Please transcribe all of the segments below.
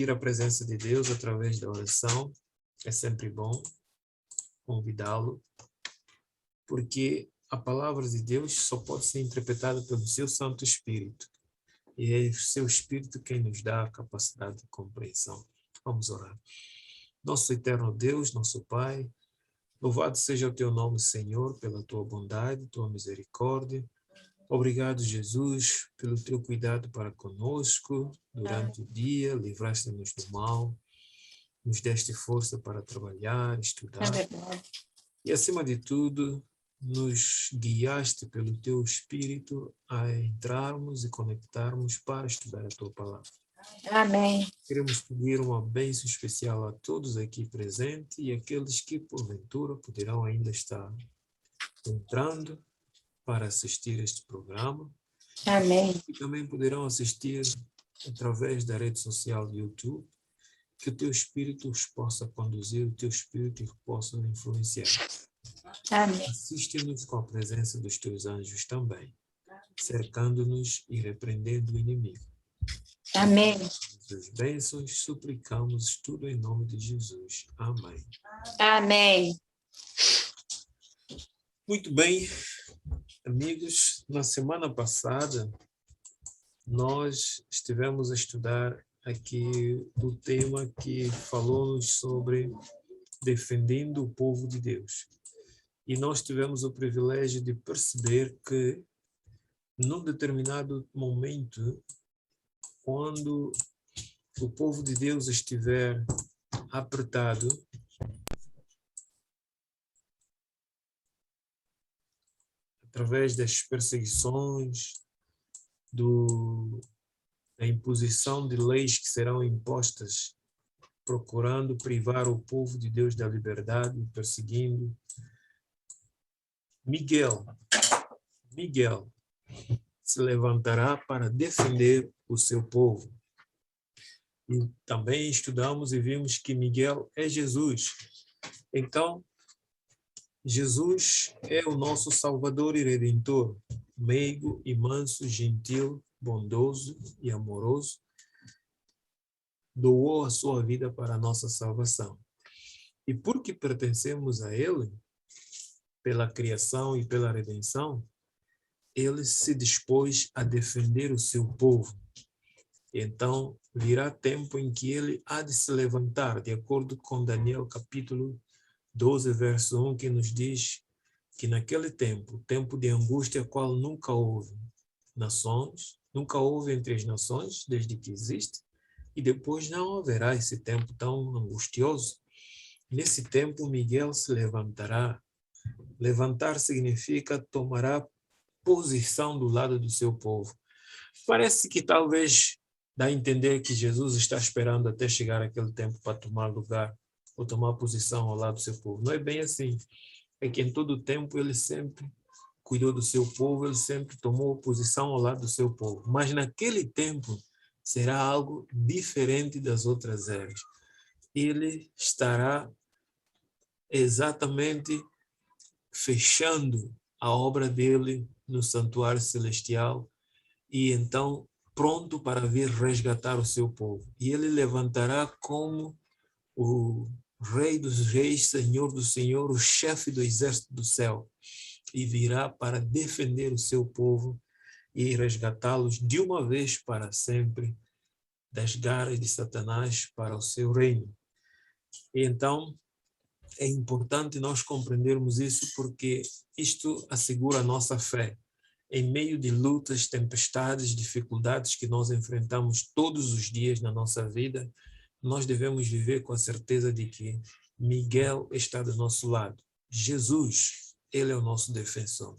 Ir à presença de Deus através da oração é sempre bom convidá-lo, porque a palavra de Deus só pode ser interpretada pelo seu Santo Espírito. E é o seu Espírito quem nos dá a capacidade de compreensão. Vamos orar. Nosso eterno Deus, nosso Pai, louvado seja o teu nome, Senhor, pela tua bondade, tua misericórdia. Obrigado, Jesus, pelo teu cuidado para conosco durante o dia, livraste-nos do mal, nos deste força para trabalhar, estudar. E, acima de tudo, nos guiaste pelo teu Espírito a entrarmos e conectarmos para estudar a tua palavra. Amém. Queremos pedir uma bênção especial a todos aqui presentes e aqueles que, porventura, poderão ainda estar entrando para assistir este programa. Amém. E também poderão assistir através da rede social do YouTube. Que o teu Espírito os possa conduzir, o teu Espírito os possa influenciar. Amém. Assiste-nos com a presença dos teus anjos também, cercando-nos e repreendendo o inimigo. Amém. As bênçãos, suplicamos tudo em nome de Jesus. Amém. Amém. Muito bem, amigos, na semana passada nós estivemos a estudar aqui o tema que falou-nos sobre defendendo o povo de Deus. E nós tivemos o privilégio de perceber que, num determinado momento, quando o povo de Deus estiver apertado, através das perseguições, da imposição de leis que serão impostas, procurando privar o povo de Deus da liberdade, perseguindo, Miguel se levantará para defender o seu povo. E também estudamos e vimos que Miguel é Jesus. Então, Jesus é o nosso Salvador e Redentor, meigo e manso, gentil, bondoso e amoroso, doou a sua vida para a nossa salvação. E porque pertencemos a Ele, pela criação e pela redenção, Ele se dispôs a defender o seu povo. Então, virá tempo em que Ele há de se levantar, de acordo com Daniel capítulo 12, verso 1, que nos diz que naquele tempo de angústia, qual nunca houve nações, nunca houve entre as nações, desde que existe, e depois não haverá esse tempo tão angustioso. Nesse tempo, Miguel se levantará. Levantar significa tomará posição do lado do seu povo. Parece que talvez dá a entender que Jesus está esperando até chegar aquele tempo para tomar lugar ou tomar posição ao lado do seu povo. Não é bem assim. É que em todo o tempo ele sempre cuidou do seu povo, ele sempre tomou posição ao lado do seu povo. Mas naquele tempo será algo diferente das outras eras. Ele estará exatamente fechando a obra dele no santuário celestial e então pronto para vir resgatar o seu povo. E ele levantará como o Rei dos Reis, Senhor do Senhor, o chefe do exército do céu, e virá para defender o seu povo e resgatá-los de uma vez para sempre das garras de Satanás para o seu reino. E então, é importante nós compreendermos isso porque isto assegura a nossa fé. Em meio de lutas, tempestades, dificuldades que nós enfrentamos todos os dias na nossa vida, nós devemos viver com a certeza de que Miguel está do nosso lado. Jesus, ele é o nosso defensor.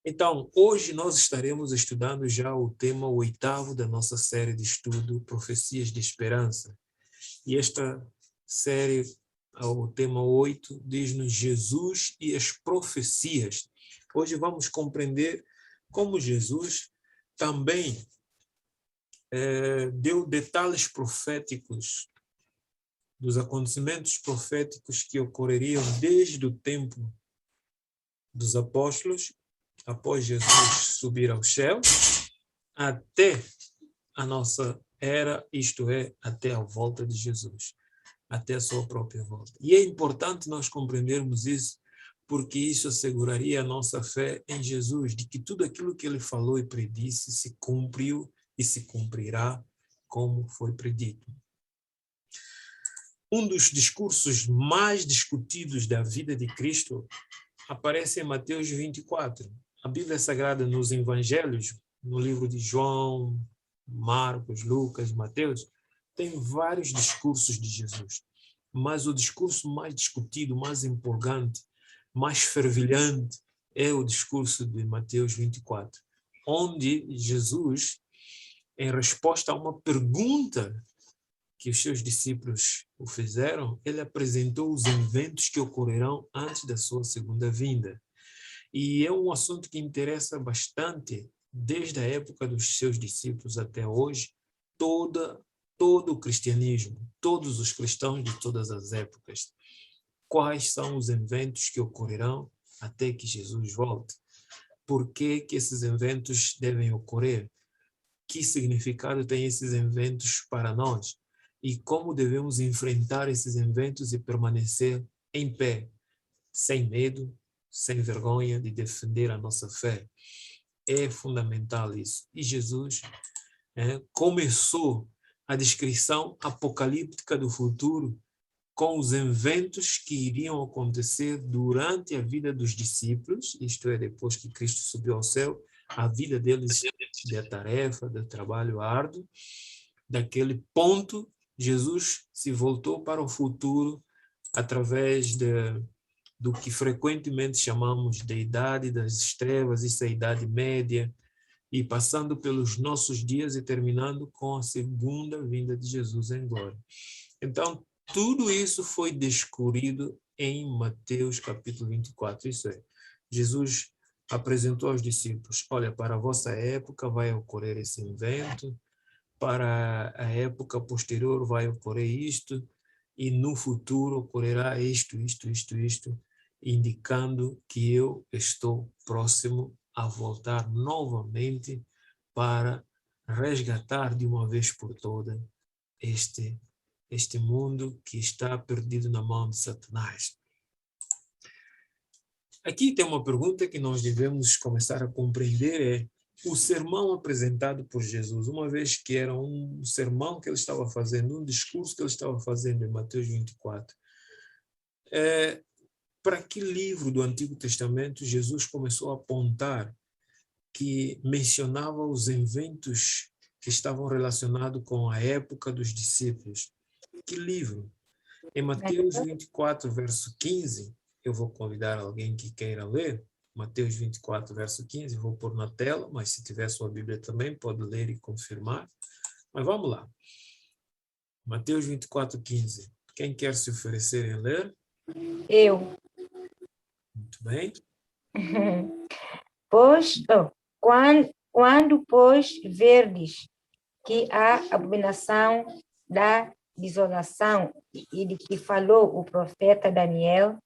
Então, hoje nós estaremos estudando já o tema 8º da nossa série de estudo, Profecias de Esperança. E esta série, o tema 8, diz-nos Jesus e as profecias. Hoje vamos compreender como Jesus também deu detalhes proféticos dos acontecimentos proféticos que ocorreriam desde o tempo dos apóstolos, após Jesus subir ao céu, até a nossa era, isto é, até a volta de Jesus, até a sua própria volta. E é importante nós compreendermos isso, porque isso asseguraria a nossa fé em Jesus, de que tudo aquilo que ele falou e predisse se cumpriu e se cumprirá como foi predito. Um dos discursos mais discutidos da vida de Cristo aparece em Mateus 24. A Bíblia Sagrada nos Evangelhos, no livro de João, Marcos, Lucas, Mateus, tem vários discursos de Jesus. Mas o discurso mais discutido, mais empolgante, mais fervilhante é o discurso de Mateus 24, onde Jesus, em resposta a uma pergunta que os seus discípulos o fizeram, ele apresentou os eventos que ocorrerão antes da sua segunda vinda. E é um assunto que interessa bastante, desde a época dos seus discípulos até hoje, todo o cristianismo, todos os cristãos de todas as épocas. Quais são os eventos que ocorrerão até que Jesus volte? Por que esses eventos devem ocorrer? Que significado têm esses eventos para nós? E como devemos enfrentar esses eventos e permanecer em pé, sem medo, sem vergonha de defender a nossa fé? É fundamental isso. E Jesus começou a descrição apocalíptica do futuro com os eventos que iriam acontecer durante a vida dos discípulos, isto é, depois que Cristo subiu ao céu, a vida deles da tarefa, do trabalho árduo. Daquele ponto, Jesus se voltou para o futuro através do que frequentemente chamamos de idade das trevas, isso é a Idade Média, e passando pelos nossos dias e terminando com a segunda vinda de Jesus em glória. Então, tudo isso foi descobrido em Mateus capítulo 24, isso é, Jesus apresentou aos discípulos, olha, para a vossa época vai ocorrer esse evento, para a época posterior vai ocorrer isto, e no futuro ocorrerá isto, indicando que eu estou próximo a voltar novamente para resgatar de uma vez por todas este mundo que está perdido na mão de Satanás. Aqui tem uma pergunta que nós devemos começar a compreender, é o sermão apresentado por Jesus, uma vez que era um sermão que ele estava fazendo, um discurso que ele estava fazendo em Mateus 24. Para que livro do Antigo Testamento Jesus começou a apontar que mencionava os eventos que estavam relacionados com a época dos discípulos? Que livro? Em Mateus 24, verso 15, eu vou convidar alguém que queira ler, Mateus 24, verso 15, vou pôr na tela, mas se tiver sua Bíblia também, pode ler e confirmar. Mas vamos lá. Mateus 24, 15. Quem quer se oferecer em ler? Eu. Muito bem. Quando, pois, verdes que a abominação da desolação e de que falou o profeta Daniel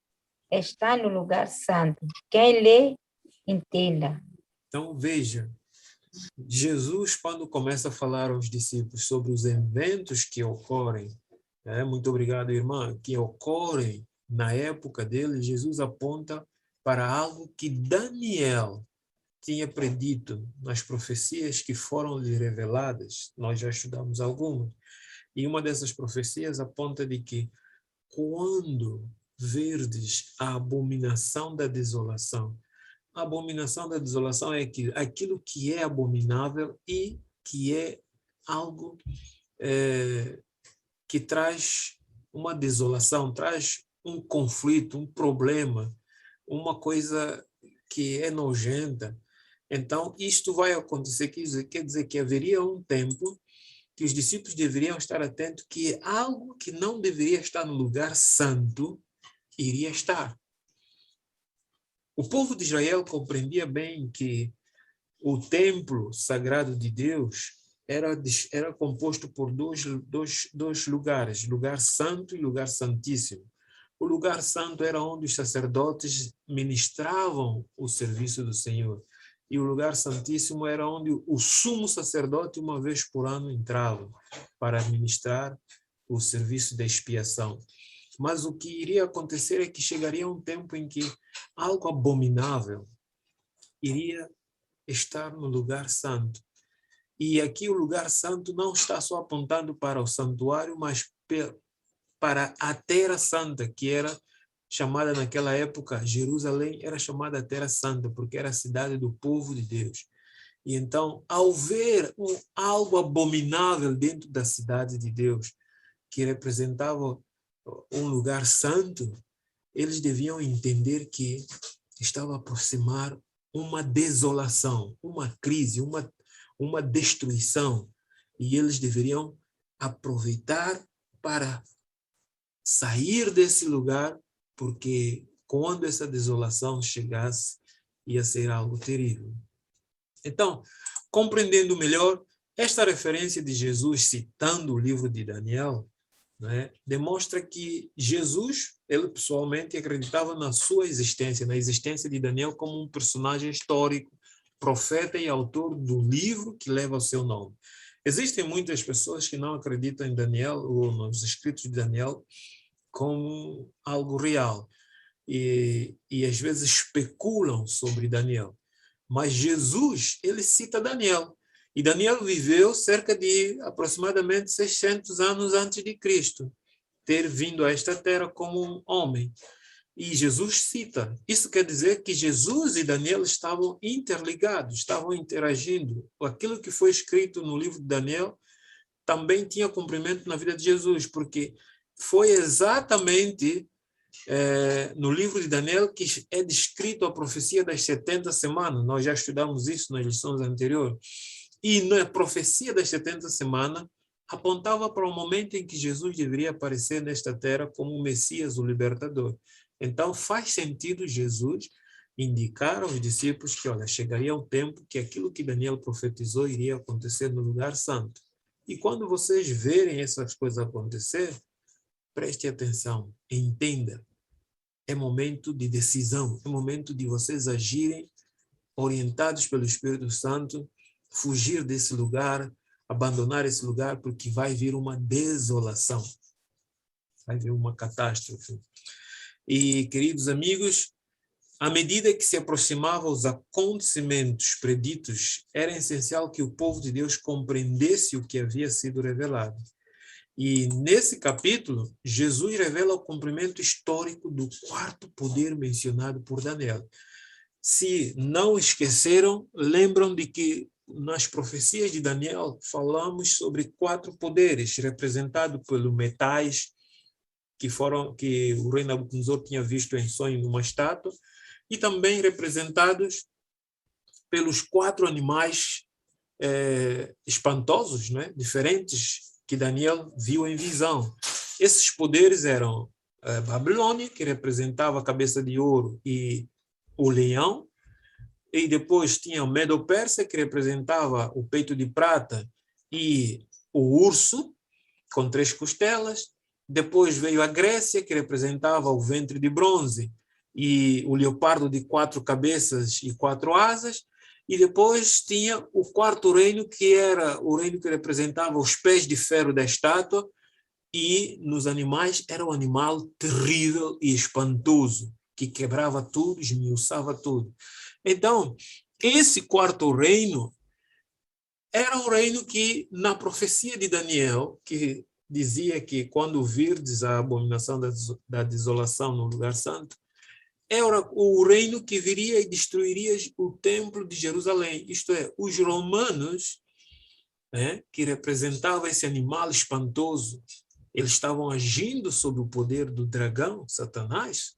está no lugar santo. Quem lê, entenda. Então, veja, Jesus, quando começa a falar aos discípulos sobre os eventos que ocorrem, muito obrigado, irmã, que ocorrem na época dele, Jesus aponta para algo que Daniel tinha predito nas profecias que foram lhe reveladas. Nós já estudamos algumas. E uma dessas profecias aponta de que quando verdes a abominação da desolação, a abominação da desolação é aquilo que é abominável e que é algo que traz uma desolação, traz um conflito, um problema, uma coisa que é nojenta. Então, isto vai acontecer, quer dizer que haveria um tempo que os discípulos deveriam estar atentos que algo que não deveria estar no lugar santo iria estar. O povo de Israel compreendia bem que o templo sagrado de Deus era composto por dois lugares, lugar santo e lugar santíssimo. O lugar santo era onde os sacerdotes ministravam o serviço do Senhor. e o lugar santíssimo era onde o sumo sacerdote uma vez por ano entrava para administrar o serviço de expiação. Mas o que iria acontecer é que chegaria um tempo em que algo abominável iria estar no lugar santo. E aqui o lugar santo não está só apontando para o santuário, mas para a Terra Santa, que era chamada naquela época, Jerusalém era chamada Terra Santa, porque era a cidade do povo de Deus. E então, ao ver algo abominável dentro da cidade de Deus, que representava um lugar santo, eles deviam entender que estava a aproximar uma desolação, uma crise, uma destruição. E eles deveriam aproveitar para sair desse lugar, porque quando essa desolação chegasse, ia ser algo terrível. Então, compreendendo melhor, esta referência de Jesus citando o livro de Daniel, né, demonstra que Jesus, ele pessoalmente acreditava na sua existência, na existência de Daniel como um personagem histórico, profeta e autor do livro que leva o seu nome. Existem muitas pessoas que não acreditam em Daniel ou nos escritos de Daniel como algo real e às vezes especulam sobre Daniel. Mas Jesus, ele cita Daniel. E Daniel viveu cerca de aproximadamente 600 anos antes de Cristo ter vindo a esta terra como um homem. E Jesus cita. Isso quer dizer que Jesus e Daniel estavam interligados, estavam interagindo. Aquilo que foi escrito no livro de Daniel também tinha cumprimento na vida de Jesus, porque foi exatamente no livro de Daniel que é descrito a profecia das 70 semanas. Nós já estudamos isso nas lições anteriores. E na profecia das 70 semanas apontava para o momento em que Jesus deveria aparecer nesta terra como o Messias, o libertador. Então faz sentido Jesus indicar aos discípulos que, olha, chegaria um tempo que aquilo que Daniel profetizou iria acontecer no lugar santo. E quando vocês verem essas coisas acontecer, preste atenção, entenda. É momento de decisão, é momento de vocês agirem orientados pelo Espírito Santo, fugir desse lugar, abandonar esse lugar, porque vai vir uma desolação, vai vir uma catástrofe. E, queridos amigos, à medida que se aproximavam os acontecimentos preditos, era essencial que o povo de Deus compreendesse o que havia sido revelado. E nesse capítulo, Jesus revela o cumprimento histórico do quarto poder mencionado por Daniel. Se não esqueceram, lembram de que nas profecias de Daniel falamos sobre 4 poderes representados pelos metais que o rei Nabucodonosor tinha visto em sonho numa estátua, e também representados pelos 4 animais espantosos, né, diferentes, que Daniel viu em visão. Esses poderes eram a Babilônia, que representava a cabeça de ouro e o leão, e depois tinha o Medo-Persa, que representava o peito de prata e o urso, com 3 costelas. Depois veio a Grécia, que representava o ventre de bronze e o leopardo de 4 cabeças e 4 asas. E depois tinha o quarto reino, que era o reino que representava os pés de ferro da estátua, e nos animais era um animal terrível e espantoso, que quebrava tudo, esmiuçava tudo. Então, esse quarto reino era um reino que, na profecia de Daniel, que dizia que quando virdes a abominação da desolação no lugar santo, era o reino que viria e destruiria o templo de Jerusalém. Isto é, os romanos, né, que representavam esse animal espantoso, eles estavam agindo sob o poder do dragão, Satanás.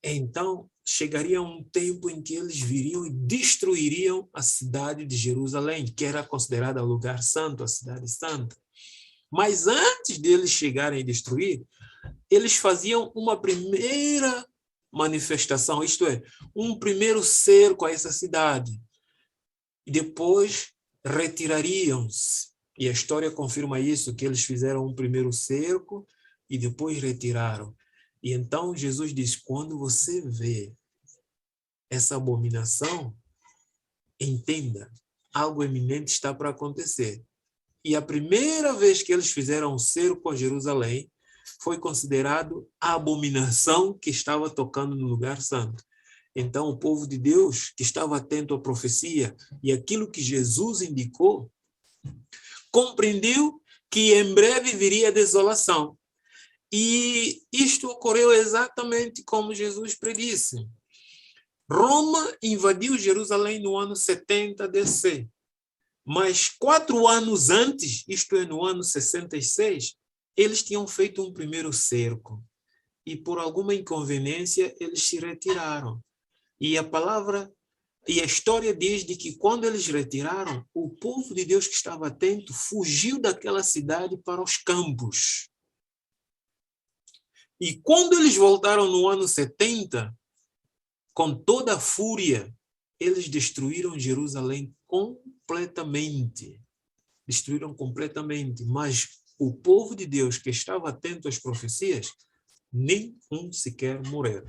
Então, chegaria um tempo em que eles viriam e destruiriam a cidade de Jerusalém, que era considerada o lugar santo, a cidade santa. Mas antes deles chegarem a destruir, eles faziam uma primeira manifestação, isto é, um primeiro cerco a essa cidade. E depois retirariam-se. E a história confirma isso, que eles fizeram um primeiro cerco e depois retiraram. E então Jesus diz, quando você vê essa abominação, entenda, algo eminente está para acontecer. E a primeira vez que eles fizeram um cerco a Jerusalém foi considerado a abominação que estava tocando no lugar santo. Então, o povo de Deus, que estava atento à profecia e aquilo que Jesus indicou, compreendeu que em breve viria a desolação. E isto ocorreu exatamente como Jesus predisse. Roma invadiu Jerusalém no ano 70 DC. Mas 4 anos antes, isto é, no ano 66, eles tinham feito um primeiro cerco. E por alguma inconveniência, eles se retiraram. E a história diz de que quando eles retiraram, o povo de Deus que estava atento fugiu daquela cidade para os campos. E quando eles voltaram no ano 70, com toda a fúria, eles destruíram Jerusalém completamente. Destruíram completamente. Mas o povo de Deus que estava atento às profecias, nem um sequer morreu.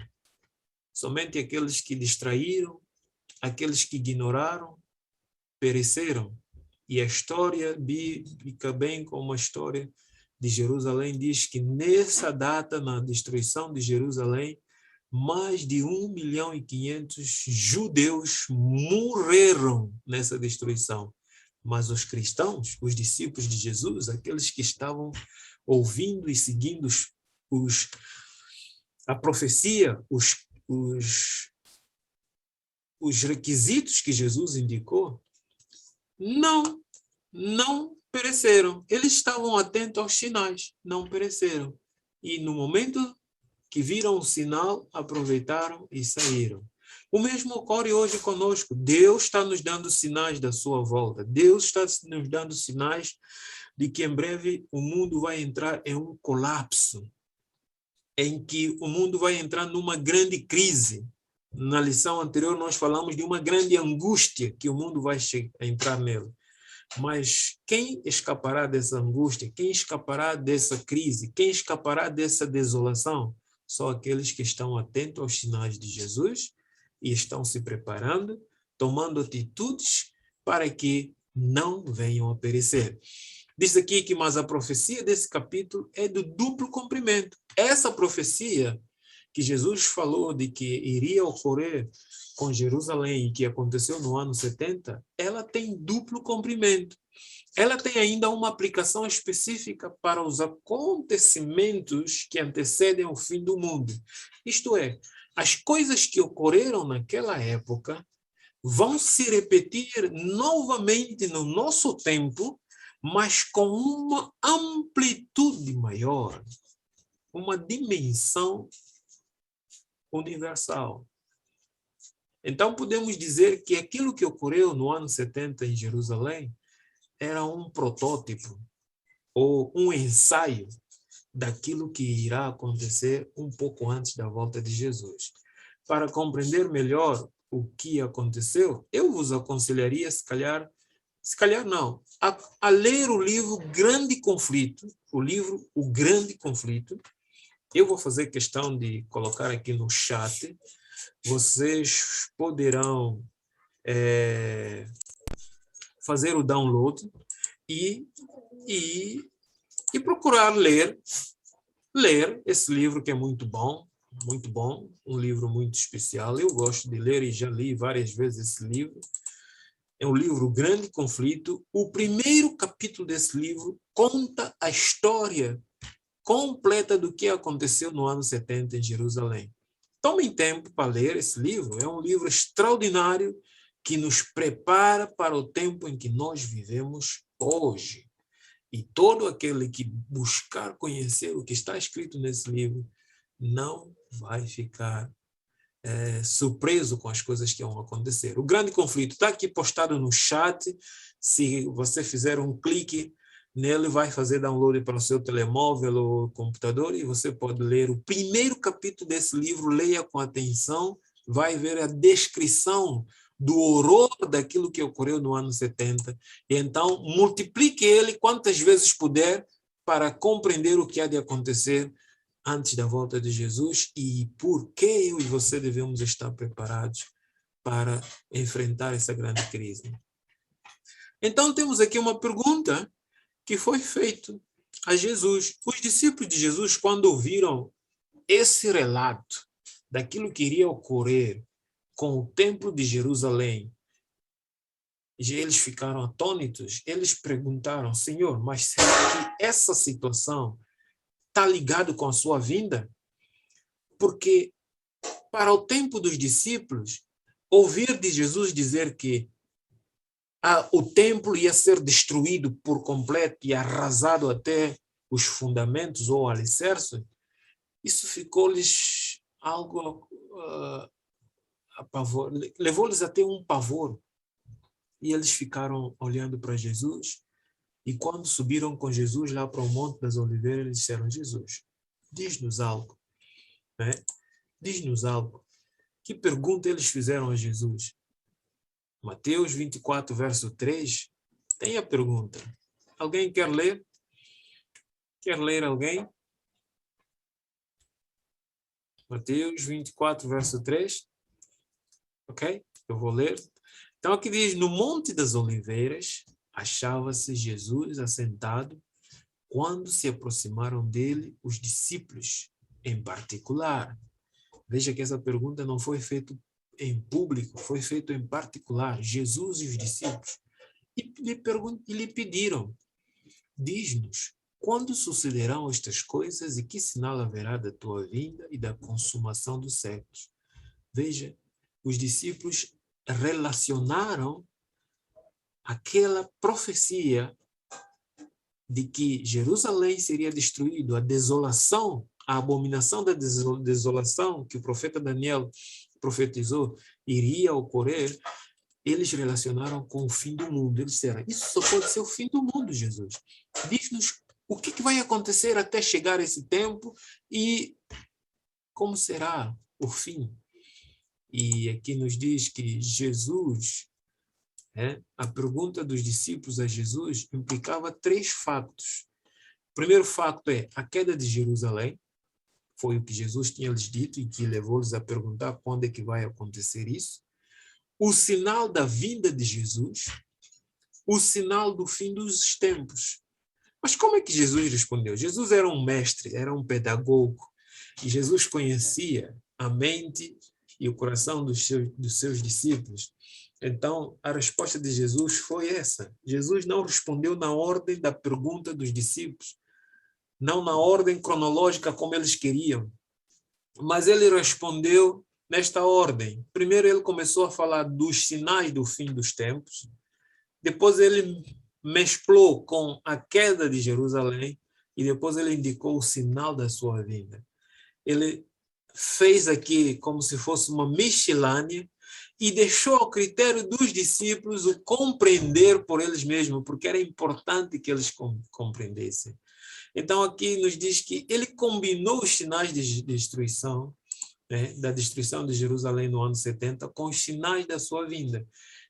Somente aqueles que distraíram, aqueles que ignoraram, pereceram. E a história bíblica, bem como a história de Jerusalém, diz que nessa data, na destruição de Jerusalém, mais de 1.500.000 judeus morreram nessa destruição. Mas os cristãos, os discípulos de Jesus, aqueles que estavam ouvindo e seguindo a profecia, os requisitos que Jesus indicou, não pereceram. Eles estavam atentos aos sinais, não pereceram. E no momento que viram o sinal, aproveitaram e saíram. O mesmo ocorre hoje conosco. Deus está nos dando sinais da sua volta. Deus está nos dando sinais de que em breve o mundo vai entrar em um colapso, em que o mundo vai entrar numa grande crise. Na lição anterior nós falamos de uma grande angústia que o mundo vai entrar nela. Mas quem escapará dessa angústia? Quem escapará dessa crise? Quem escapará dessa desolação? Só aqueles que estão atentos aos sinais de Jesus e estão se preparando, tomando atitudes para que não venham a perecer. Diz aqui que, mas a profecia desse capítulo é do duplo cumprimento. Essa profecia que Jesus falou de que iria ocorrer com Jerusalém e que aconteceu no ano 70, ela tem duplo cumprimento. Ela tem ainda uma aplicação específica para os acontecimentos que antecedem o fim do mundo. Isto é, as coisas que ocorreram naquela época vão se repetir novamente no nosso tempo, mas com uma amplitude maior, uma dimensão universal. Então, podemos dizer que aquilo que ocorreu no ano 70 em Jerusalém era um protótipo ou um ensaio daquilo que irá acontecer um pouco antes da volta de Jesus. Para compreender melhor o que aconteceu, eu vos aconselharia, se calhar não, a ler o livro Grande Conflito, o Grande Conflito. Eu vou fazer questão de colocar aqui no chat. Vocês poderão fazer o download e procurar ler esse livro que é muito bom, um livro muito especial. Eu gosto de ler e já li várias vezes esse livro. É um livro Grande Conflito. O primeiro capítulo desse livro conta a história completa do que aconteceu no ano 70 em Jerusalém. Tomem tempo para ler esse livro. É um livro extraordinário que nos prepara para o tempo em que nós vivemos hoje. E todo aquele que buscar conhecer o que está escrito nesse livro não vai ficar surpreso com as coisas que vão acontecer. O Grande Conflito está aqui postado no chat. Se você fizer um clique nele, vai fazer download para o seu telemóvel ou computador e você pode ler o primeiro capítulo desse livro. Leia com atenção, vai ver a descrição do horror daquilo que ocorreu no ano 70. E então, multiplique ele quantas vezes puder para compreender o que há de acontecer antes da volta de Jesus e por que eu e você devemos estar preparados para enfrentar essa grande crise. Então temos aqui uma pergunta que foi feita a Jesus. Os discípulos de Jesus, quando ouviram esse relato daquilo que iria ocorrer com o templo de Jerusalém, eles ficaram atônitos. Eles perguntaram: Senhor, mas será que essa situação está ligada com a sua vinda? Porque para o tempo dos discípulos, ouvir de Jesus dizer que o templo ia ser destruído por completo e arrasado até os fundamentos ou alicerces, isso ficou-lhes algo levou-lhes até um pavor. E eles ficaram olhando para Jesus, e quando subiram com Jesus lá para o Monte das Oliveiras, eles disseram: Jesus, diz-nos algo, né? Diz-nos algo. Que pergunta eles fizeram a Jesus? Mateus 24, verso 3, tem a pergunta. Alguém quer ler? Quer ler alguém? Mateus 24, verso 3. Ok? Eu vou ler. Então aqui diz: no Monte das Oliveiras achava-se Jesus assentado quando se aproximaram dele os discípulos em particular. Veja que essa pergunta não foi feita em público, foi feita em particular. Jesus e os discípulos. E lhe pediram: diz-nos, quando sucederão estas coisas e que sinal haverá da tua vinda e da consumação dos séculos? Veja, os discípulos relacionaram aquela profecia de que Jerusalém seria destruído, a desolação, a abominação da desolação que o profeta Daniel profetizou iria ocorrer. Eles relacionaram com o fim do mundo. Eles disseram: isso só pode ser o fim do mundo, Jesus. Diz-nos o que vai acontecer até chegar esse tempo e como será o fim. E aqui nos diz que Jesus, a pergunta dos discípulos a Jesus implicava 3 factos. O primeiro facto é a queda de Jerusalém, foi o que Jesus tinha lhes dito e que levou-lhes a perguntar quando é que vai acontecer isso. O sinal da vinda de Jesus, o sinal do fim dos tempos. Mas como é que Jesus respondeu? Jesus era um mestre, era um pedagogo, e Jesus conhecia a mente e o coração dos seus discípulos. Então, a resposta de Jesus foi essa. Jesus não respondeu na ordem da pergunta dos discípulos, não na ordem cronológica como eles queriam, mas ele respondeu nesta ordem. Primeiro ele começou a falar dos sinais do fim dos tempos, depois ele mesclou com a queda de Jerusalém e depois ele indicou o sinal da sua vinda. Ele fez aqui como se fosse uma miscelânea e deixou ao critério dos discípulos o compreender por eles mesmos, porque era importante que eles compreendessem. Então aqui nos diz que ele combinou os sinais de destruição, da destruição de Jerusalém no ano 70, com os sinais da sua vinda.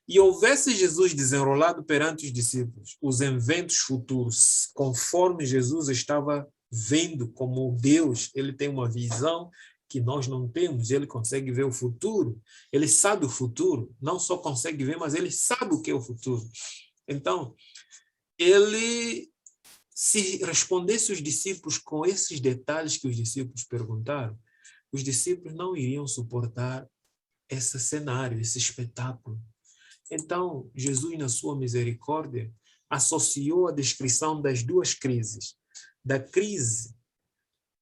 E houvesse Jesus desenrolado perante os discípulos os eventos futuros, conforme Jesus estava vendo como Deus, ele tem uma visão que nós não temos, ele consegue ver o futuro, ele sabe o futuro, não só consegue ver, mas ele sabe o que é o futuro. Então, ele, se respondesse os discípulos com esses detalhes que os discípulos perguntaram, os discípulos não iriam suportar esse cenário, esse espetáculo. Então, Jesus, na sua misericórdia, associou a descrição das 2 crises, da crise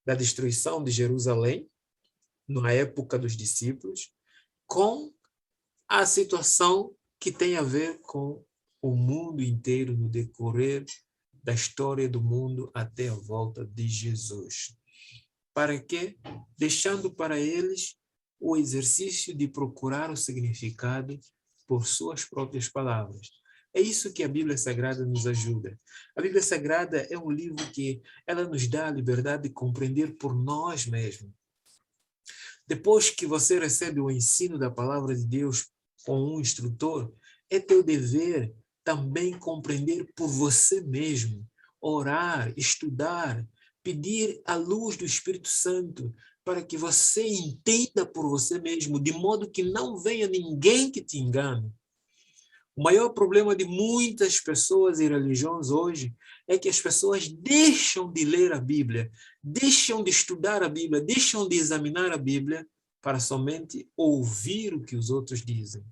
da destruição de Jerusalém, na época dos discípulos, com a situação que tem a ver com o mundo inteiro no decorrer da história do mundo até a volta de Jesus. Para quê? Deixando para eles o exercício de procurar o significado por suas próprias palavras. É isso que a Bíblia Sagrada nos ajuda. A Bíblia Sagrada é um livro que ela nos dá a liberdade de compreender por nós mesmos. Depois que você recebe o ensino da palavra de Deus com um instrutor, é teu dever também compreender por você mesmo, orar, estudar, pedir a luz do Espírito Santo para que você entenda por você mesmo, de modo que não venha ninguém que te engane. O maior problema de muitas pessoas e religiões hoje é que as pessoas deixam de ler a Bíblia, deixam de estudar a Bíblia, deixam de examinar a Bíblia para somente ouvir o que os outros dizem.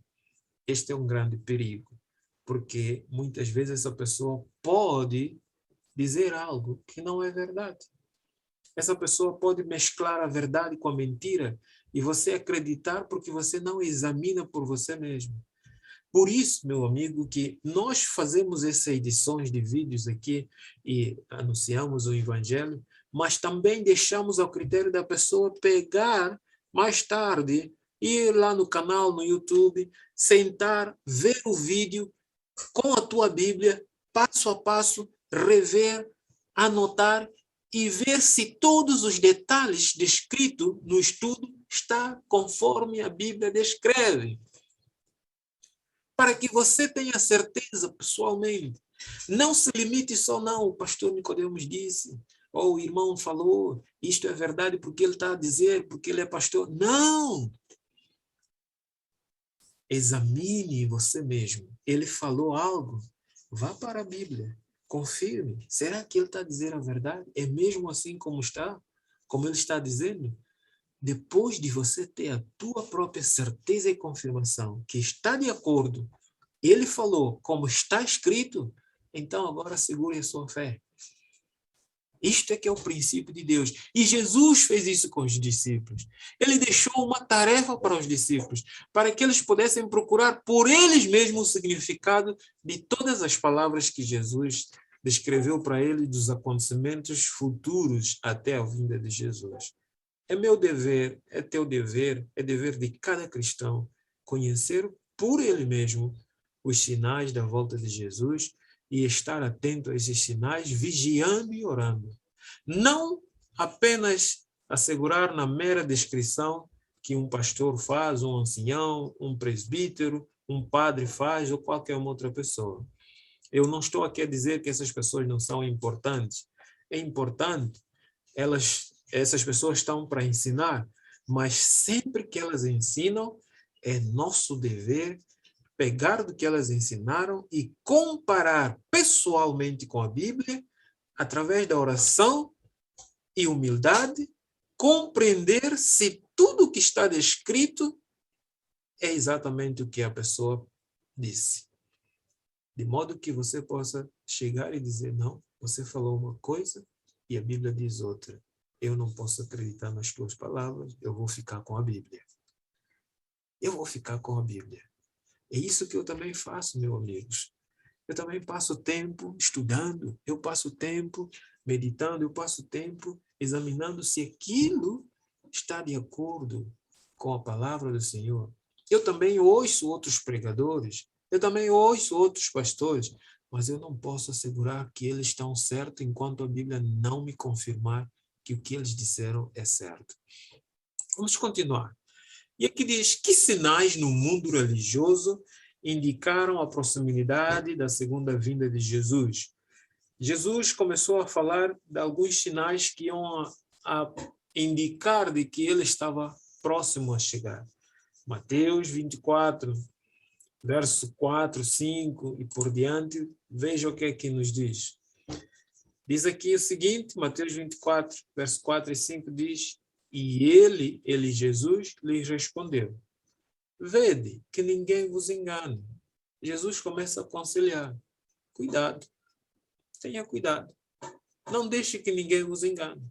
Este é um grande perigo, porque muitas vezes essa pessoa pode dizer algo que não é verdade. Essa pessoa pode mesclar a verdade com a mentira e você acreditar porque você não examina por você mesmo. Por isso, meu amigo, que nós fazemos essas edições de vídeos aqui e anunciamos o Evangelho, mas também deixamos ao critério da pessoa pegar mais tarde, ir lá no canal, no YouTube, sentar, ver o vídeo com a tua Bíblia, passo a passo, rever, anotar e ver se todos os detalhes descritos no estudo está conforme a Bíblia descreve. Para que você tenha certeza pessoalmente. Não se limite só, não, o pastor Nicodemos disse, ou o irmão falou, isto é verdade porque ele está a dizer, porque ele é pastor. Não! Examine você mesmo. Ele falou algo, vá para a Bíblia, confirme. Será que ele está a dizer a verdade? É mesmo assim como está? Como ele está dizendo? Depois de você ter a tua própria certeza e confirmação que está de acordo, ele falou como está escrito, então agora segure a sua fé. Isto é que é o princípio de Deus. E Jesus fez isso com os discípulos. Ele deixou uma tarefa para os discípulos, para que eles pudessem procurar por eles mesmos o significado de todas as palavras que Jesus descreveu para eles dos acontecimentos futuros até a vinda de Jesus. É meu dever, é teu dever, é dever de cada cristão conhecer por ele mesmo os sinais da volta de Jesus e estar atento a esses sinais, vigiando e orando. Não apenas assegurar na mera descrição que um pastor faz, um ancião, um presbítero, um padre faz ou qualquer outra pessoa. Eu não estou aqui a dizer que essas pessoas não são importantes. É importante, essas pessoas estão para ensinar, mas sempre que elas ensinam, é nosso dever pegar do que elas ensinaram e comparar pessoalmente com a Bíblia, através da oração e humildade, compreender se tudo o que está descrito é exatamente o que a pessoa disse. De modo que você possa chegar e dizer, não, você falou uma coisa e a Bíblia diz outra. Eu não posso acreditar nas tuas palavras, eu vou ficar com a Bíblia. Eu vou ficar com a Bíblia. É isso que eu também faço, meus amigos. Eu também passo tempo estudando, eu passo tempo meditando, eu passo tempo examinando se aquilo está de acordo com a palavra do Senhor. Eu também ouço outros pregadores, eu também ouço outros pastores, mas eu não posso assegurar que eles estão certos enquanto a Bíblia não me confirmar que o que eles disseram é certo. Vamos continuar. E aqui diz, que sinais no mundo religioso indicaram a proximidade da segunda vinda de Jesus? Jesus começou a falar de alguns sinais que iam a indicar de que ele estava próximo a chegar. Mateus 24, verso 4, 5 e por diante, veja o que é que nos diz. Diz aqui o seguinte, Mateus 24, verso 4 e 5 diz, e ele Jesus, lhes respondeu, vede que ninguém vos engane. Jesus começa a aconselhar, cuidado, tenha cuidado, não deixe que ninguém vos engane.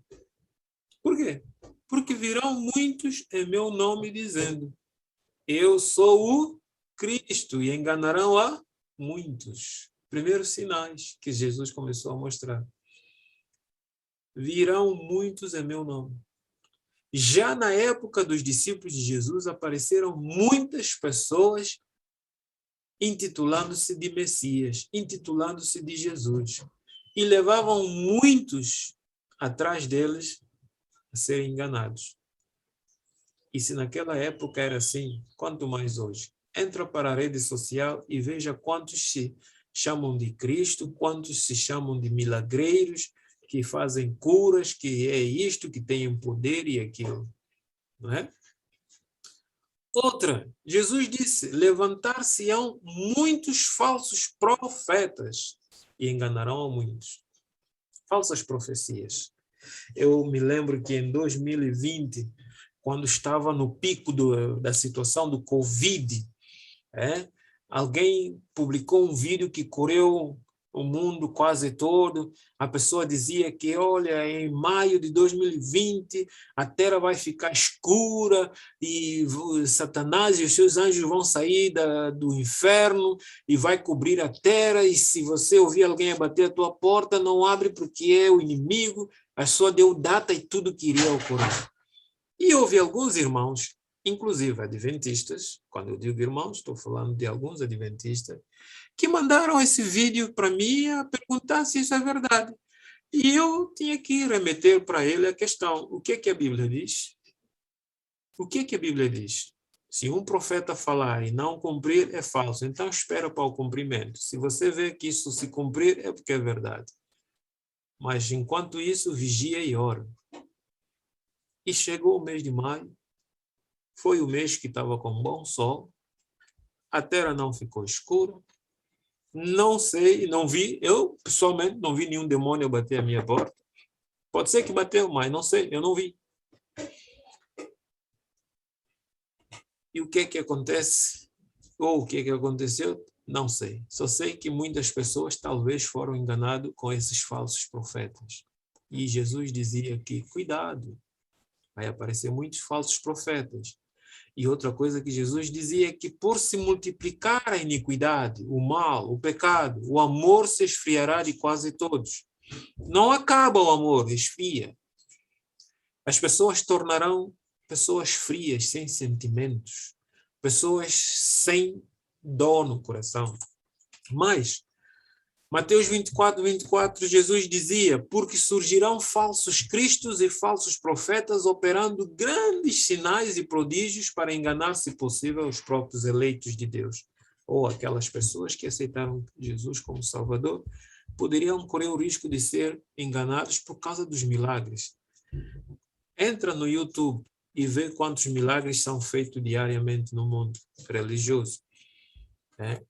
Por quê? Porque virão muitos em meu nome dizendo, eu sou o Cristo, e enganarão a muitos. Primeiros sinais que Jesus começou a mostrar. Virão muitos em meu nome. Já na época dos discípulos de Jesus, apareceram muitas pessoas intitulando-se de Messias, intitulando-se de Jesus. E levavam muitos atrás deles a serem enganados. E se naquela época era assim, quanto mais hoje? Entra para a rede social e veja quantos se chamam de Cristo, quantos se chamam de milagreiros que fazem curas, que é isto, que têm poder e aquilo, não é? Outra, Jesus disse, levantar-se-ão muitos falsos profetas e enganarão a muitos. Falsas profecias. Eu me lembro que em 2020, quando estava no pico da situação do Covid, alguém publicou um vídeo que correu o mundo quase todo. A pessoa dizia que, olha, em maio de 2020, a terra vai ficar escura e Satanás e os seus anjos vão sair do inferno e vai cobrir a terra, e se você ouvir alguém bater a tua porta, não abre porque é o inimigo. A pessoa deu data e tudo que iria ocorrer. E houve alguns irmãos, inclusive adventistas, quando eu digo irmãos, estou falando de alguns adventistas, que mandaram esse vídeo para mim a perguntar se isso é verdade. E eu tinha que remeter para ele a questão, o que a Bíblia diz? O que a Bíblia diz? Se um profeta falar e não cumprir, é falso. Então espera para o cumprimento. Se você vê que isso se cumprir, é porque é verdade. Mas enquanto isso, vigia e ora. E chegou o mês de maio, foi o mês que estava com bom sol, a terra não ficou escura, não sei, não vi, eu pessoalmente não vi nenhum demônio bater a minha porta. Pode ser que bateu, mas não sei, eu não vi. E o que acontece? Ou o que aconteceu? Não sei. Só sei que muitas pessoas talvez foram enganadas com esses falsos profetas. E Jesus dizia que, cuidado, vai aparecer muitos falsos profetas. E outra coisa que Jesus dizia é que por se multiplicar a iniquidade, o mal, o pecado, o amor se esfriará de quase todos. Não acaba o amor, esfria. As pessoas tornarão pessoas frias, sem sentimentos, pessoas sem dor no coração. Mas Mateus 24, Jesus dizia, porque surgirão falsos cristos e falsos profetas operando grandes sinais e prodígios para enganar, se possível, os próprios eleitos de Deus. Ou aquelas pessoas que aceitaram Jesus como Salvador, poderiam correr o risco de ser enganados por causa dos milagres. Entra no YouTube e vê quantos milagres são feitos diariamente no mundo religioso.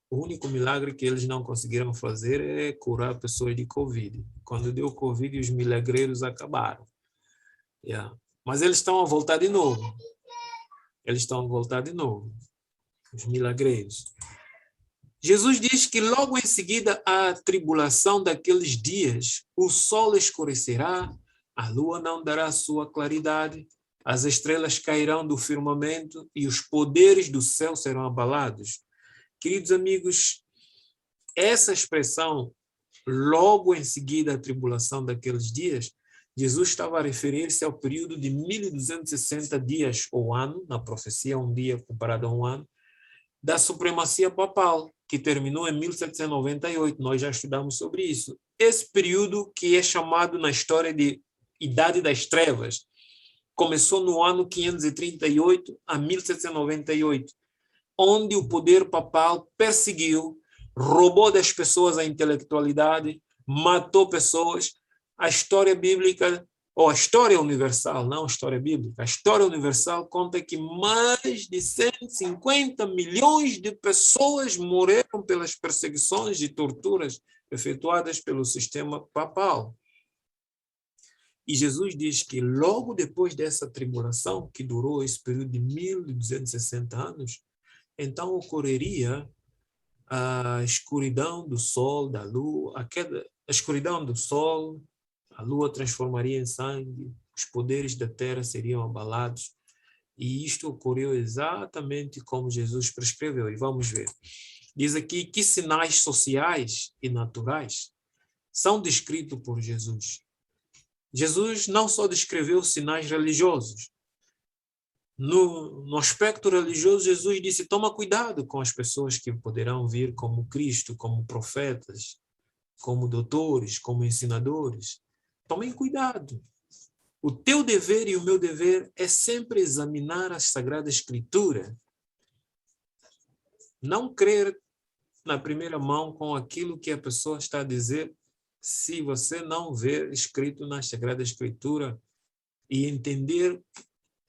O único milagre que eles não conseguiram fazer é curar pessoas de Covid. Quando deu Covid, os milagreiros acabaram. Mas eles estão a voltar de novo. Os milagreiros. Jesus diz que logo em seguida à tribulação daqueles dias, o sol escurecerá, a lua não dará sua claridade, as estrelas cairão do firmamento e os poderes do céu serão abalados. Queridos amigos, essa expressão, logo em seguida à tribulação daqueles dias, Jesus estava a referir-se ao período de 1260 dias ou ano, na profecia, um dia comparado a um ano, da supremacia papal, que terminou em 1798. Nós já estudamos sobre isso. Esse período que é chamado na história de Idade das Trevas, começou no ano 538 a 1798. Onde o poder papal perseguiu, roubou das pessoas a intelectualidade, matou pessoas. A história bíblica, ou a história universal, não a história bíblica, a história universal conta que mais de 150 milhões de pessoas morreram pelas perseguições e torturas efetuadas pelo sistema papal. E Jesus diz que logo depois dessa tribulação, que durou esse período de 1260 anos, então ocorreria a escuridão do sol, da lua, a escuridão do sol, a lua transformaria em sangue, os poderes da terra seriam abalados. E isto ocorreu exatamente como Jesus prescreveu. E vamos ver. Diz aqui que sinais sociais e naturais são descritos por Jesus. Jesus não só descreveu sinais religiosos. No aspecto religioso, Jesus disse, toma cuidado com as pessoas que poderão vir como Cristo, como profetas, como doutores, como ensinadores. Tomem cuidado. O teu dever e o meu dever é sempre examinar a Sagrada Escritura. Não crer na primeira mão com aquilo que a pessoa está a dizer se você não ver escrito na Sagrada Escritura e entender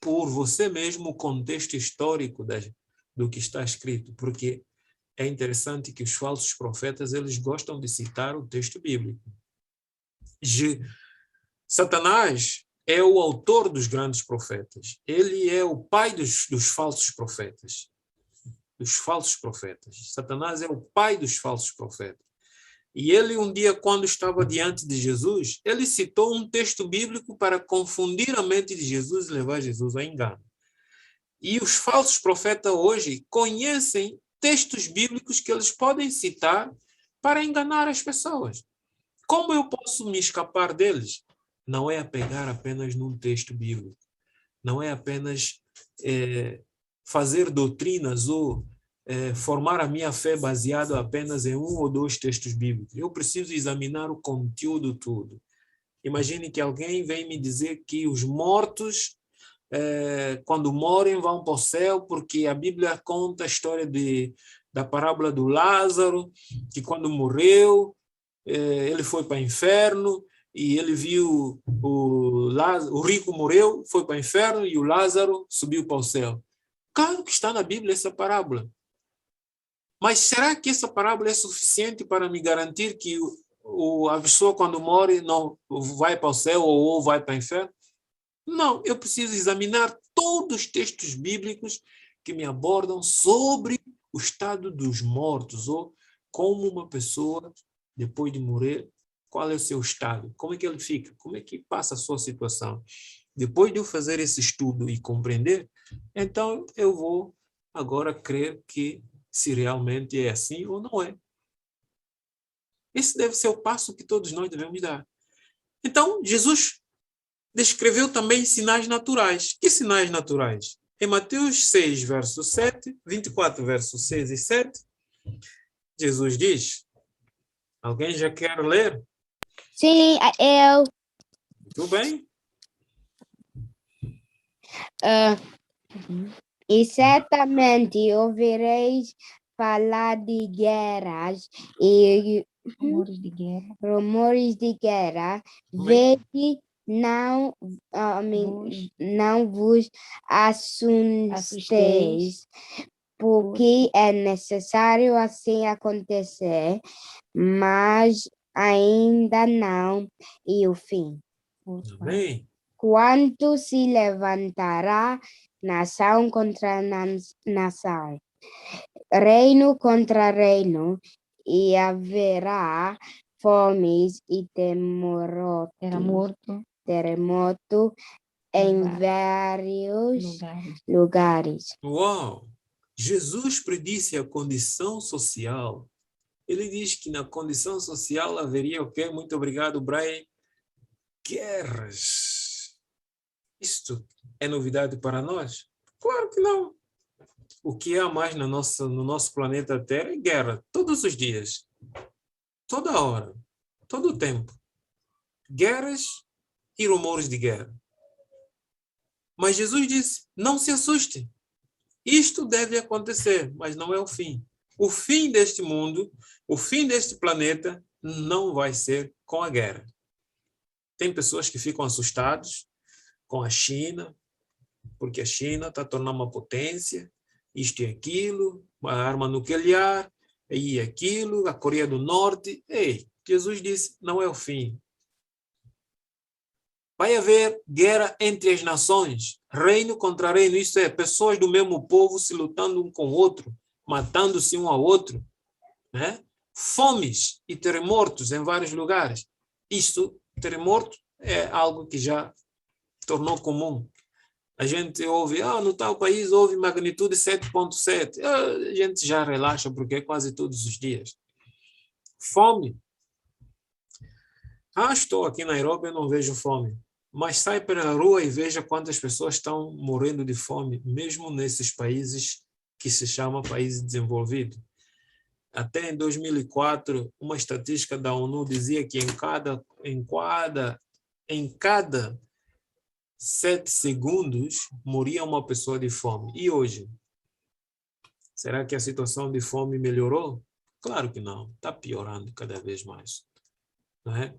por você mesmo o contexto histórico do que está escrito, porque é interessante que os falsos profetas, eles gostam de citar o texto bíblico. Satanás é o autor dos grandes profetas. Ele é o pai dos falsos profetas. Dos falsos profetas. Satanás é o pai dos falsos profetas. E ele, um dia, quando estava diante de Jesus, ele citou um texto bíblico para confundir a mente de Jesus e levar Jesus a engano. E os falsos profetas hoje conhecem textos bíblicos que eles podem citar para enganar as pessoas. Como eu posso me escapar deles? Não é apegar apenas num texto bíblico. Não é apenas fazer doutrinas ou formar a minha fé baseado apenas em um ou dois textos bíblicos. Eu preciso examinar o conteúdo todo. Imagine que alguém vem me dizer que os mortos, quando morrem, vão para o céu, porque a Bíblia conta a história da parábola do Lázaro, que quando morreu, ele foi para o inferno, e ele viu o rico morreu, foi para o inferno, e o Lázaro subiu para o céu. Claro que está na Bíblia essa parábola. Mas será que essa parábola é suficiente para me garantir que a pessoa, quando morre, não vai para o céu ou vai para o inferno? Não, eu preciso examinar todos os textos bíblicos que me abordam sobre o estado dos mortos, ou como uma pessoa, depois de morrer, qual é o seu estado, como é que ele fica, como é que passa a sua situação. Depois de eu fazer esse estudo e compreender, então eu vou agora crer que se realmente é assim ou não é. Esse deve ser o passo que todos nós devemos dar. Então, Jesus descreveu também sinais naturais. Que sinais naturais? Em Mateus 6, verso 7, 24, versos 6 e 7, Jesus diz, alguém já quer ler? Sim, eu. Tudo bem? E certamente ouvireis falar de guerras e Rumores de guerra. rumores de guerra. Amém. Vede, não vos assusteis, porque é necessário assim acontecer, mas ainda não e o fim. Amém. Quando se levantará nação contra nação, reino contra reino, e haverá fomes e terremoto em vários lugares. Uau! Jesus predisse a condição social. Ele diz que na condição social haveria o quê? Muito obrigado, Brian. Guerras. Isto é novidade para nós? Claro que não. O que há mais no nosso planeta Terra é guerra, todos os dias, toda hora, todo o tempo. Guerras e rumores de guerra. Mas Jesus disse, não se assuste. Isto deve acontecer, mas não é o fim. O fim deste mundo, o fim deste planeta, não vai ser com a guerra. Tem pessoas que ficam assustadas com a China, porque a China está tornando uma potência, isto e aquilo, uma arma nuclear, e aquilo, a Coreia do Norte. Ei, Jesus disse, não é o fim. Vai haver guerra entre as nações, reino contra reino, isso é, pessoas do mesmo povo se lutando um com o outro, matando-se um ao outro, né? Fomes e terremotos em vários lugares. Isso, terremoto, é algo que já tornou comum. A gente ouve, no tal país houve magnitude 7.7. A gente já relaxa porque é quase todos os dias. Fome. Estou aqui na Nairobi, eu não vejo fome. Mas sai pela rua e veja quantas pessoas estão morrendo de fome, mesmo nesses países que se chamam países desenvolvidos. Até em 2004, uma estatística da ONU dizia que em cada 7 segundos morria uma pessoa de fome. E hoje? Será que a situação de fome melhorou? Claro que não. Está piorando cada vez mais. não é?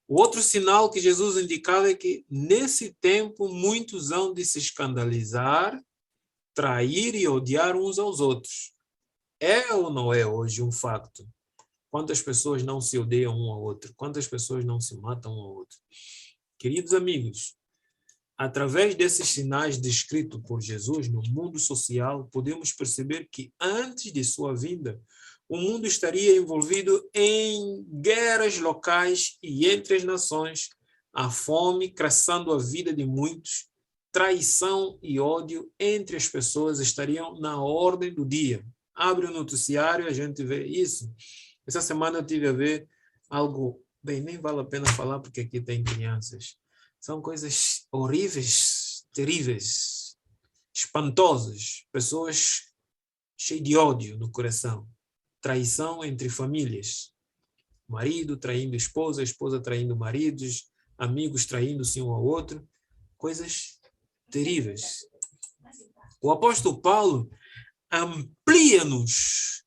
O outro sinal que Jesus indicava é que, nesse tempo, muitos hão de se escandalizar, trair e odiar uns aos outros. É ou não é hoje um facto? Quantas pessoas não se odeiam um ao outro? Quantas pessoas não se matam um ao outro? Queridos amigos, através desses sinais descritos por Jesus no mundo social, podemos perceber que antes de sua vinda, o mundo estaria envolvido em guerras locais e entre as nações, a fome crescendo a vida de muitos, traição e ódio entre as pessoas estariam na ordem do dia. Abre o noticiário e a gente vê isso. Essa semana eu tive a ver algo, bem, nem vale a pena falar porque aqui tem crianças. São coisas horríveis, terríveis, espantosas. Pessoas cheias de ódio no coração. Traição entre famílias. Marido traindo esposa, esposa traindo maridos, amigos traindo-se um ao outro. Coisas terríveis. O apóstolo Paulo amplia-nos,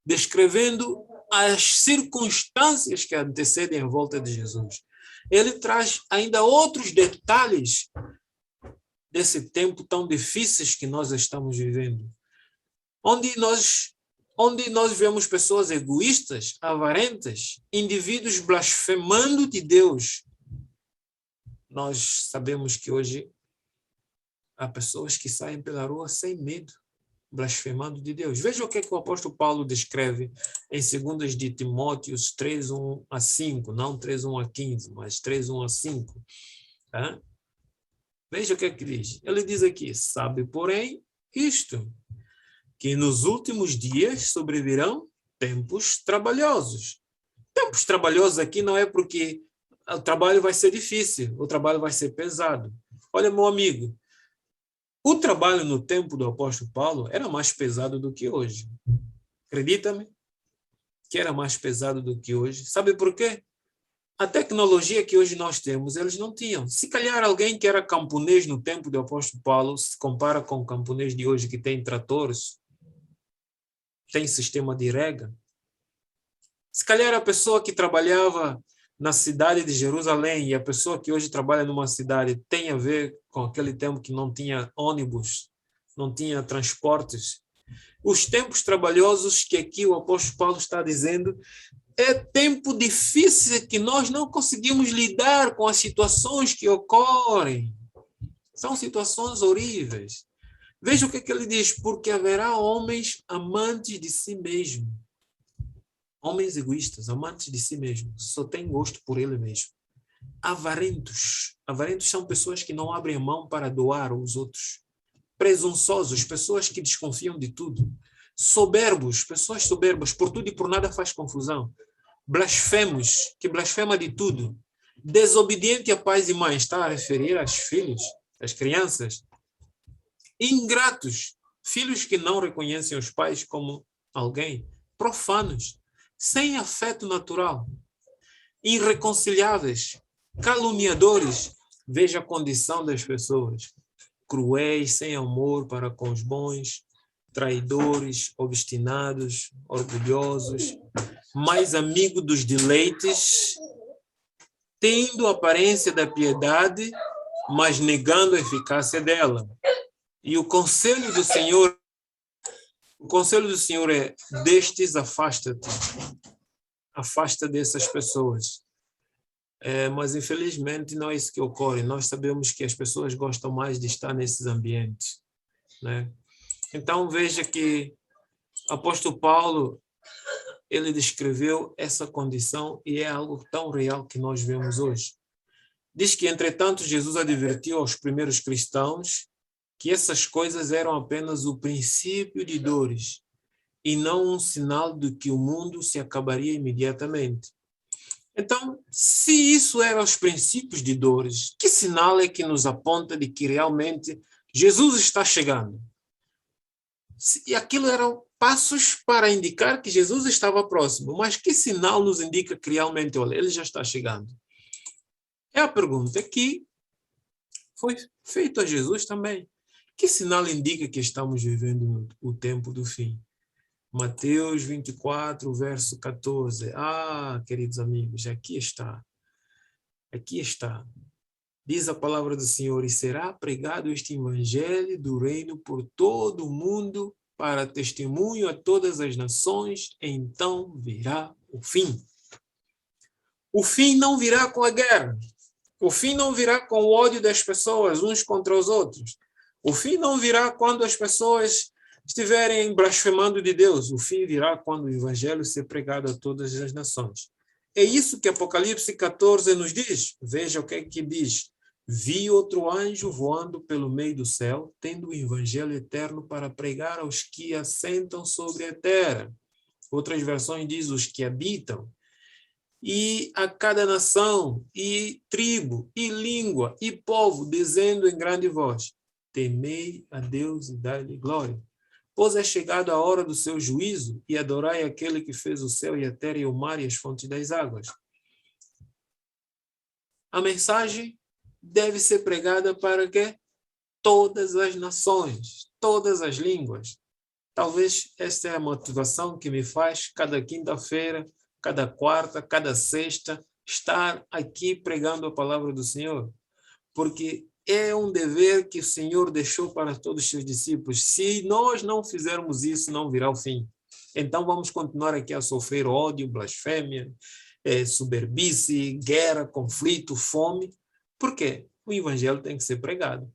descrevendo as circunstâncias que antecedem a volta de Jesus. Ele traz ainda outros detalhes desse tempo tão difíceis que nós estamos vivendo, onde nós vemos pessoas egoístas, avarentas, indivíduos blasfemando de Deus. Nós sabemos que hoje há pessoas que saem pela rua sem medo, blasfemando de Deus. Veja o que o apóstolo Paulo descreve em 2 de Timóteo 3, 1 a 5, não 3, 1 a 15, mas 3, 1 a 5. Tá? Veja o que diz. Ele diz aqui, sabe, porém, isto, que nos últimos dias sobrevirão tempos trabalhosos. Tempos trabalhosos aqui não é porque o trabalho vai ser difícil, o trabalho vai ser pesado. Olha, meu amigo, o trabalho no tempo do apóstolo Paulo era mais pesado do que hoje. Acredita-me que era mais pesado do que hoje. Sabe por quê? A tecnologia que hoje nós temos, eles não tinham. Se calhar alguém que era camponês no tempo do apóstolo Paulo se compara com o camponês de hoje que tem tratores, tem sistema de rega. Se calhar a pessoa que trabalhava na cidade de Jerusalém e a pessoa que hoje trabalha numa cidade tem a ver com aquele tempo que não tinha ônibus, não tinha transportes. Os tempos trabalhosos que aqui o apóstolo Paulo está dizendo é tempo difícil que nós não conseguimos lidar com as situações que ocorrem. São situações horríveis. Veja o que ele diz, porque haverá homens amantes de si mesmo. Homens egoístas, amantes de si mesmo, só têm gosto por ele mesmo. Avarentos. Avarentos são pessoas que não abrem a mão para doar aos outros. Presunçosos, pessoas que desconfiam de tudo. Soberbos, pessoas soberbas, por tudo e por nada faz confusão. Blasfemos, que blasfema de tudo. Desobediente a pais e mães, está a referir aos filhos, às crianças. Ingratos, filhos que não reconhecem os pais como alguém. Profanos, sem afeto natural, irreconciliáveis, caluniadores. Veja a condição das pessoas. Cruéis, sem amor para com os bons, traidores, obstinados, orgulhosos, mais amigo dos deleites, tendo a aparência da piedade, mas negando a eficácia dela. E o conselho do Senhor é: destes afasta-te. Afasta dessas pessoas. Mas, infelizmente, não é isso que ocorre. Nós sabemos que as pessoas gostam mais de estar nesses ambientes, né? Então, veja que o apóstolo Paulo, ele descreveu essa condição e é algo tão real que nós vemos hoje. Diz que, entretanto, Jesus advertiu aos primeiros cristãos que essas coisas eram apenas o princípio de dores e não um sinal de que o mundo se acabaria imediatamente. Então, se isso eram os princípios de dores, que sinal é que nos aponta de que realmente Jesus está chegando? E aquilo eram passos para indicar que Jesus estava próximo, mas que sinal nos indica que realmente, olha, ele já está chegando? É a pergunta que foi feita a Jesus também. Que sinal indica que estamos vivendo o tempo do fim? Mateus 24, verso 14. Queridos amigos, aqui está. Aqui está. Diz a palavra do Senhor: e será pregado este evangelho do reino por todo o mundo para testemunho a todas as nações, então virá o fim. O fim não virá com a guerra. O fim não virá com o ódio das pessoas uns contra os outros. O fim não virá quando as pessoas estiverem blasfemando de Deus. O fim virá quando o evangelho ser pregado a todas as nações. É isso que Apocalipse 14 nos diz. Veja o que é que diz. Vi outro anjo voando pelo meio do céu, tendo o evangelho eterno para pregar aos que assentam sobre a terra. Outras versões diz os que habitam. E a cada nação, e tribo, e língua, e povo, dizendo em grande voz: temei a Deus e dai-lhe glória. Pois é chegada a hora do seu juízo, e adorai aquele que fez o céu e a terra e o mar e as fontes das águas. A mensagem deve ser pregada para que todas as nações, todas as línguas. Talvez esta é a motivação que me faz cada quinta-feira, cada quarta, cada sexta, estar aqui pregando a palavra do Senhor. Porque é um dever que o Senhor deixou para todos os seus discípulos. Se nós não fizermos isso, não virá o fim. Então vamos continuar aqui a sofrer ódio, blasfêmia, soberbice, guerra, conflito, fome. Por quê? O evangelho tem que ser pregado.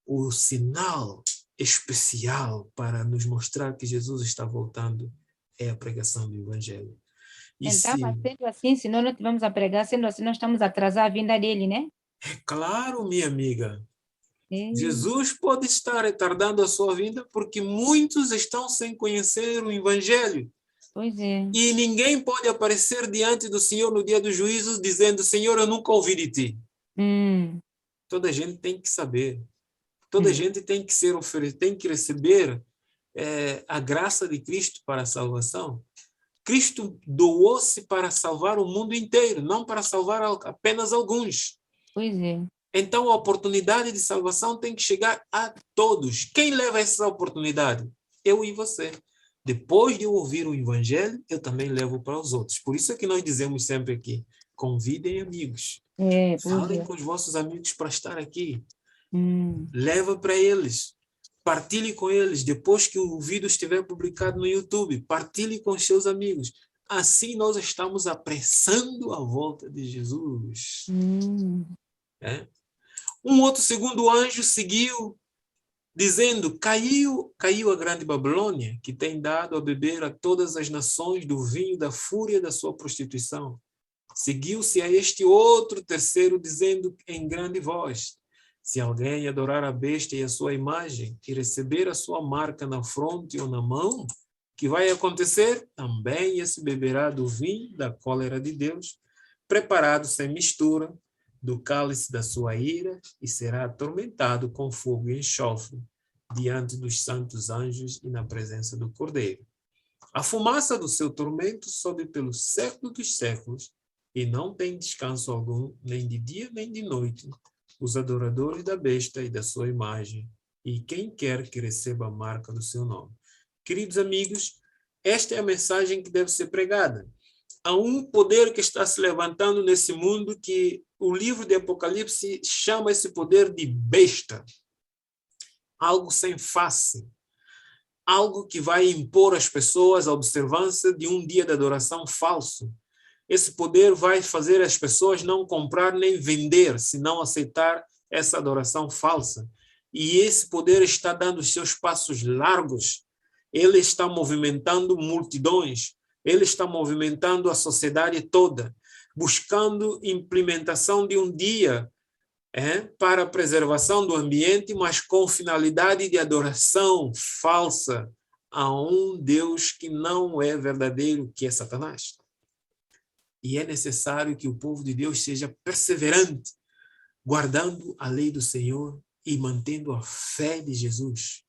O sinal especial para nos mostrar que Jesus está voltando é a pregação do evangelho. Então, mas sendo assim, se nós não estivermos a pregar, sendo assim, nós estamos a atrasar a vinda dele, né? Claro, minha amiga. Jesus pode estar retardando a sua vinda porque muitos estão sem conhecer o evangelho. Pois é. E ninguém pode aparecer diante do Senhor no dia do juízo dizendo: Senhor, eu nunca ouvi de ti. Toda a gente tem que saber. Toda a gente tem que tem que receber a graça de Cristo para a salvação. Cristo doou-se para salvar o mundo inteiro, não para salvar apenas alguns. Pois é. Então, a oportunidade de salvação tem que chegar a todos. Quem leva essa oportunidade? Eu e você. Depois de eu ouvir o evangelho, eu também levo para os outros. Por isso é que nós dizemos sempre aqui: convidem amigos. Falem com os vossos amigos para estar aqui. Leva para eles. Partilhe com eles. Depois que o vídeo estiver publicado no YouTube, partilhe com os seus amigos. Assim nós estamos apressando a volta de Jesus. Um outro segundo anjo seguiu, dizendo: caiu a grande Babilônia, que tem dado a beber a todas as nações do vinho da fúria da sua prostituição. Seguiu-se a este outro terceiro, dizendo em grande voz: se alguém adorar a besta e a sua imagem, e receber a sua marca na fronte ou na mão, que vai acontecer? Também esse beberá do vinho da cólera de Deus, preparado sem mistura, do cálice da sua ira, e será atormentado com fogo e enxofre, diante dos santos anjos e na presença do Cordeiro. A fumaça do seu tormento sobe pelo século dos séculos, e não tem descanso algum, nem de dia nem de noite, os adoradores da besta e da sua imagem, e quem quer que receba a marca do seu nome. Queridos amigos, esta é a mensagem que deve ser pregada. Há um poder que está se levantando nesse mundo que o livro de Apocalipse chama esse poder de besta. Algo sem face. Algo que vai impor às pessoas a observância de um dia de adoração falso. Esse poder vai fazer as pessoas não comprar nem vender, se não aceitar essa adoração falsa. E esse poder está dando os seus passos largos. Ele está movimentando multidões. Ele está movimentando a sociedade toda, buscando implementação de um dia para a preservação do ambiente, mas com finalidade de adoração falsa a um Deus que não é verdadeiro, que é Satanás. E é necessário que o povo de Deus seja perseverante, guardando a lei do Senhor e mantendo a fé de Jesus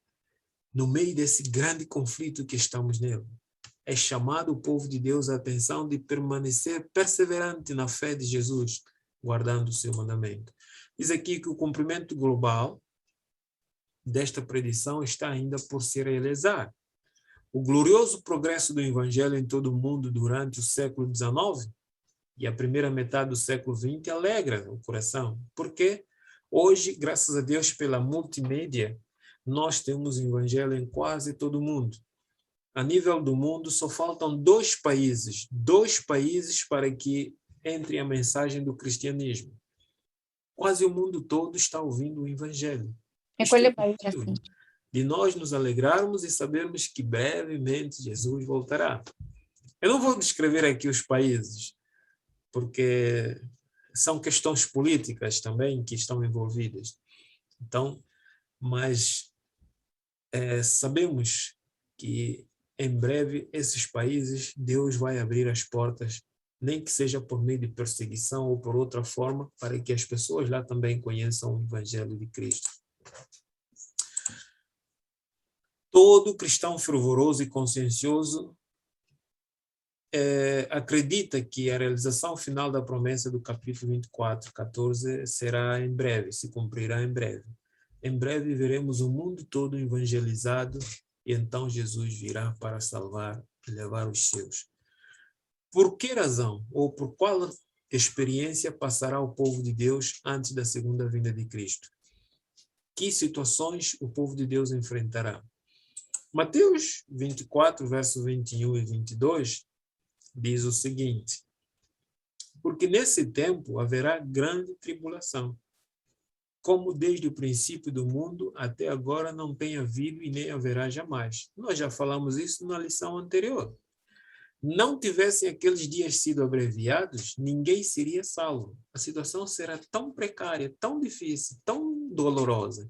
no meio desse grande conflito que estamos nele. É chamado o povo de Deus a atenção de permanecer perseverante na fé de Jesus, guardando o seu mandamento. Diz aqui que o cumprimento global desta predição está ainda por se realizar. o glorioso progresso do Evangelho em todo o mundo durante o século XIX e a primeira metade do século XX alegra o coração, porque hoje, graças a Deus pela multimídia, nós temos o Evangelho em quase todo o mundo. A nível do mundo, só faltam dois países para que entre a mensagem do cristianismo. Quase o mundo todo está ouvindo o Evangelho. Isto é motivo de nós nos alegrarmos e sabermos que brevemente Jesus voltará. Eu não vou descrever aqui os países, porque são questões políticas também que estão envolvidas. Então, mas sabemos que em breve esses países Deus vai abrir as portas, nem que seja por meio de perseguição ou por outra forma, para que as pessoas lá também conheçam o Evangelho de Cristo. Todo cristão fervoroso e consciencioso acredita que a realização final da promessa do capítulo 24, 14 será em breve, se cumprirá em breve. Em breve veremos o mundo todo evangelizado e então Jesus virá para salvar e levar os seus. Por que razão ou por qual experiência passará o povo de Deus antes da segunda vinda de Cristo? Que situações o povo de Deus enfrentará? Mateus 24, versos 21 e 22, diz o seguinte: porque nesse tempo haverá grande tribulação, como desde o princípio do mundo até agora não tem havido e nem haverá jamais. Nós já falamos isso na lição anterior. Não tivessem aqueles dias sido abreviados, ninguém seria salvo. A situação será tão precária, tão difícil, tão dolorosa,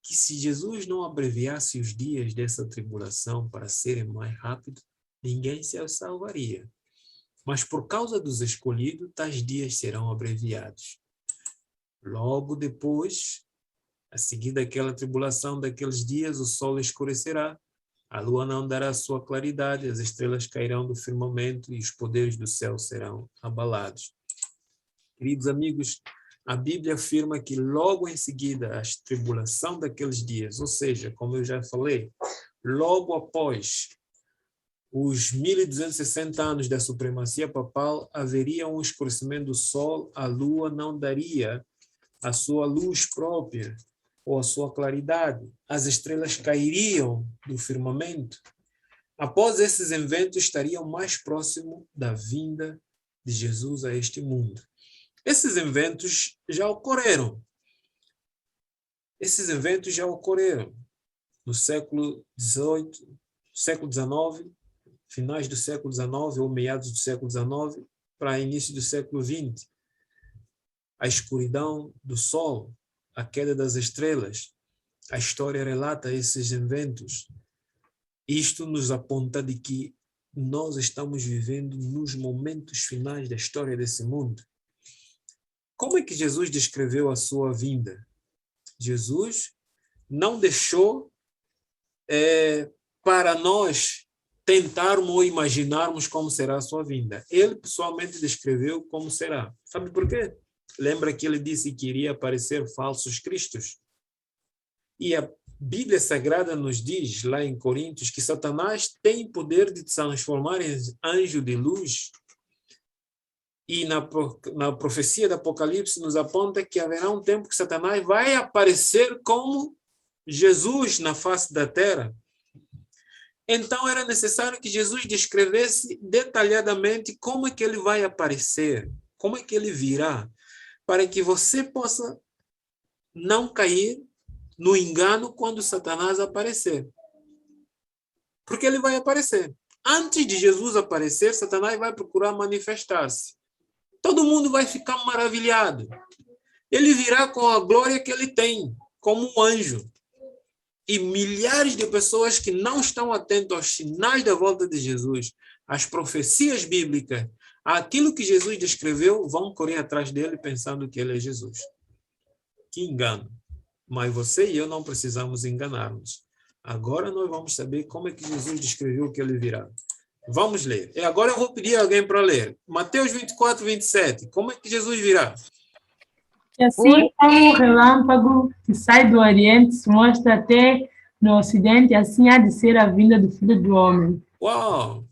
que se Jesus não abreviasse os dias dessa tribulação para serem mais rápidos, ninguém se salvaria. Mas por causa dos escolhidos, tais dias serão abreviados. Logo depois, a seguir daquela tribulação daqueles dias, o sol escurecerá, a lua não dará sua claridade, as estrelas cairão do firmamento e os poderes do céu serão abalados. Queridos amigos, a Bíblia afirma que logo em seguida a tribulação daqueles dias, ou seja, como eu já falei, logo após os 1260 anos da supremacia papal, haveria um escurecimento do sol, a lua não daria a sua luz própria ou a sua claridade, as estrelas cairiam do firmamento. Após esses eventos, estariam mais próximo da vinda de Jesus a este mundo. Esses eventos já ocorreram. No século XVIII, século XIX, finais do século XIX ou meados do século XIX para início do século XX. A escuridão do sol, a queda das estrelas, a história relata esses eventos. Isto nos aponta de que nós estamos vivendo nos momentos finais da história desse mundo. Como é que Jesus descreveu a sua vinda? Jesus não deixou para nós tentarmos ou imaginarmos como será a sua vinda. Ele pessoalmente descreveu como será. Sabe por quê? Lembra que ele disse que iria aparecer falsos cristos? E a Bíblia Sagrada nos diz, lá em Coríntios, que Satanás tem poder de transformar em anjo de luz. E na profecia do Apocalipse nos aponta que haverá um tempo que Satanás vai aparecer como Jesus na face da terra. Então era necessário que Jesus descrevesse detalhadamente como é que ele vai aparecer, como é que ele virá, para que você possa não cair no engano quando Satanás aparecer. Porque ele vai aparecer. Antes de Jesus aparecer, Satanás vai procurar manifestar-se. Todo mundo vai ficar maravilhado. Ele virá com a glória que ele tem, como um anjo. E milhares de pessoas que não estão atentos aos sinais da volta de Jesus, às profecias bíblicas, àquilo que Jesus descreveu, vão correr atrás dele pensando que ele é Jesus. Que engano. Mas você e eu não precisamos enganar-nos. Agora nós vamos saber como é que Jesus descreveu que ele virá. Vamos ler. E agora eu vou pedir a alguém para ler. Mateus 24, 27. Como é que Jesus virá? E assim como o relâmpago que sai do Oriente se mostra até no ocidente, assim há de ser a vinda do Filho do Homem. Uau!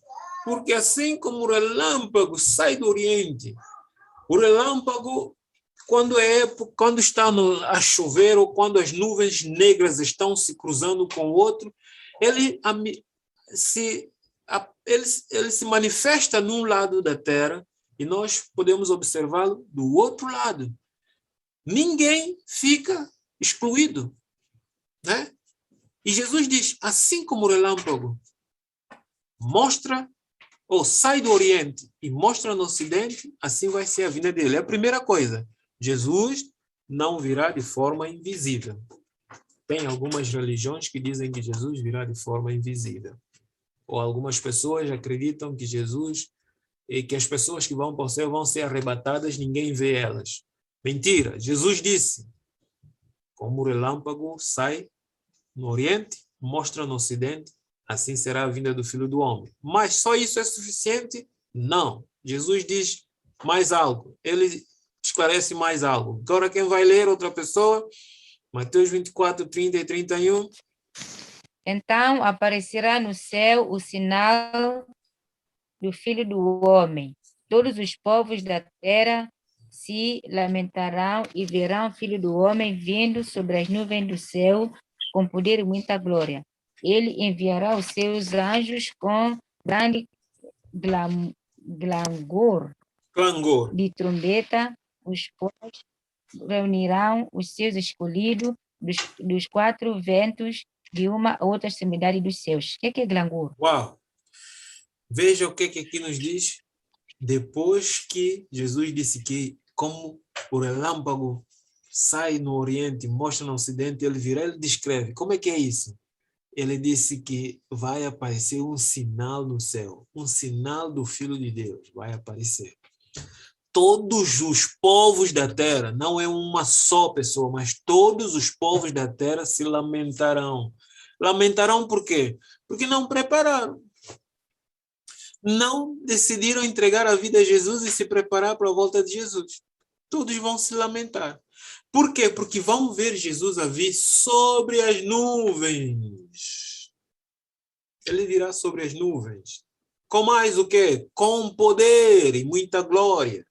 Porque assim como o relâmpago sai do Oriente, o relâmpago, quando está a chover ou quando as nuvens negras estão se cruzando com o outro, ele se manifesta num lado da terra e nós podemos observá-lo do outro lado. Ninguém fica excluído, né? E Jesus diz, assim como o relâmpago mostra ou sai do Oriente e mostra no Ocidente, assim vai ser a vinda dele. É a primeira coisa. Jesus não virá de forma invisível. Tem algumas religiões que dizem que Jesus virá de forma invisível. Ou algumas pessoas acreditam que Jesus e que as pessoas que vão para o céu vão ser arrebatadas, ninguém vê elas. Mentira. Jesus disse, como o relâmpago sai no Oriente, mostra no Ocidente, assim será a vinda do Filho do Homem. Mas só isso é suficiente? Não. Jesus diz mais algo. Ele esclarece mais algo. Agora quem vai ler, outra pessoa? Mateus 24, 30 e 31. Então aparecerá no céu o sinal do Filho do Homem. Todos os povos da terra se lamentarão e verão o Filho do Homem vindo sobre as nuvens do céu com poder e muita glória. Ele enviará os seus anjos com grande clangor de trombeta, os quais reunirão os seus escolhidos dos quatro ventos de uma a outra extremidade dos céus. O que é clangor? Uau! Veja o que aqui nos diz. Depois que Jesus disse que como o relâmpago sai no Oriente, mostra no Ocidente, ele virá, ele descreve. Como é que é isso? Ele disse que vai aparecer um sinal no céu, um sinal do Filho de Deus vai aparecer. Todos os povos da terra, não é uma só pessoa, mas todos os povos da terra se lamentarão. Lamentarão por quê? Porque não prepararam. Não decidiram entregar a vida a Jesus e se preparar para a volta de Jesus. Todos vão se lamentar. Por quê? Porque vão ver Jesus a vir sobre as nuvens. Ele virá sobre as nuvens. Com mais o quê? Com poder e muita glória.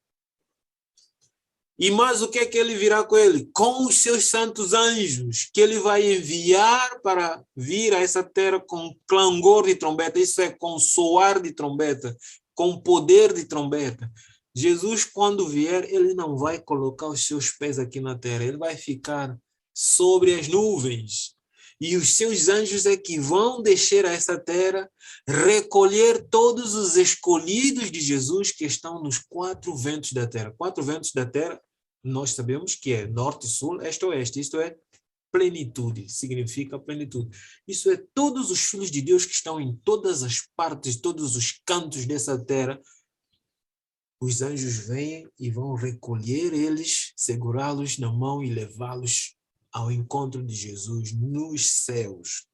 E mais o que é que ele virá com ele? Com os seus santos anjos, que ele vai enviar para vir a essa terra com clangor de trombeta. Isso é, com soar de trombeta, com poder de trombeta. Jesus, quando vier, ele não vai colocar os seus pés aqui na terra, ele vai ficar sobre as nuvens. E os seus anjos é que vão descer a essa terra, recolher todos os escolhidos de Jesus que estão nos quatro ventos da terra. Quatro ventos da terra, nós sabemos que é norte, sul, este, oeste. Isto é plenitude, significa plenitude. Isso é todos os filhos de Deus que estão em todas as partes, todos os cantos dessa terra. Os anjos vêm e vão recolher eles, segurá-los na mão e levá-los ao encontro de Jesus nos céus.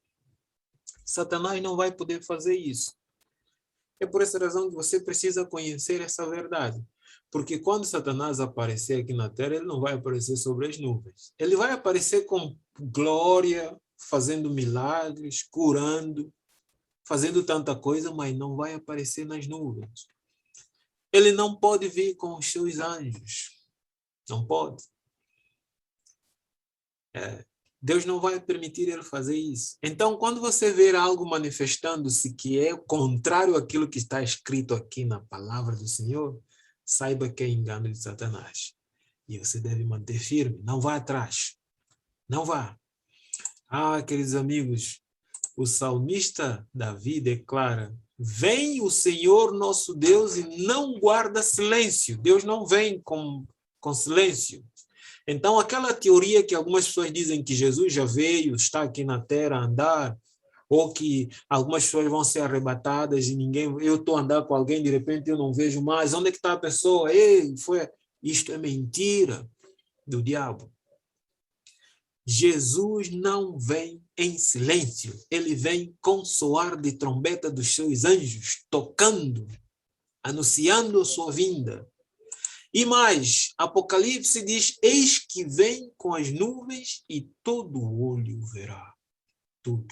Satanás não vai poder fazer isso. É por essa razão que você precisa conhecer essa verdade. Porque quando Satanás aparecer aqui na terra, ele não vai aparecer sobre as nuvens. Ele vai aparecer com glória, fazendo milagres, curando, fazendo tanta coisa, mas não vai aparecer nas nuvens. Ele não pode vir com os seus anjos. Não pode. Deus não vai permitir ele fazer isso. Então, quando você ver algo manifestando-se que é contrário àquilo que está escrito aqui na palavra do Senhor, saiba que é engano de Satanás. E você deve manter firme. Não vá atrás. Não vá. Queridos amigos, o salmista Davi declara: vem o Senhor nosso Deus e não guarda silêncio. Deus não vem com silêncio. Então, aquela teoria que algumas pessoas dizem que Jesus já veio, está aqui na terra a andar, ou que algumas pessoas vão ser arrebatadas e eu estou a andar com alguém, de repente eu não vejo mais, onde é que está a pessoa? Isto é mentira do diabo. Jesus não vem em silêncio, ele vem com soar de trombeta dos seus anjos, tocando, anunciando a sua vinda. E mais, Apocalipse diz, eis que vem com as nuvens e todo olho o verá. tudo.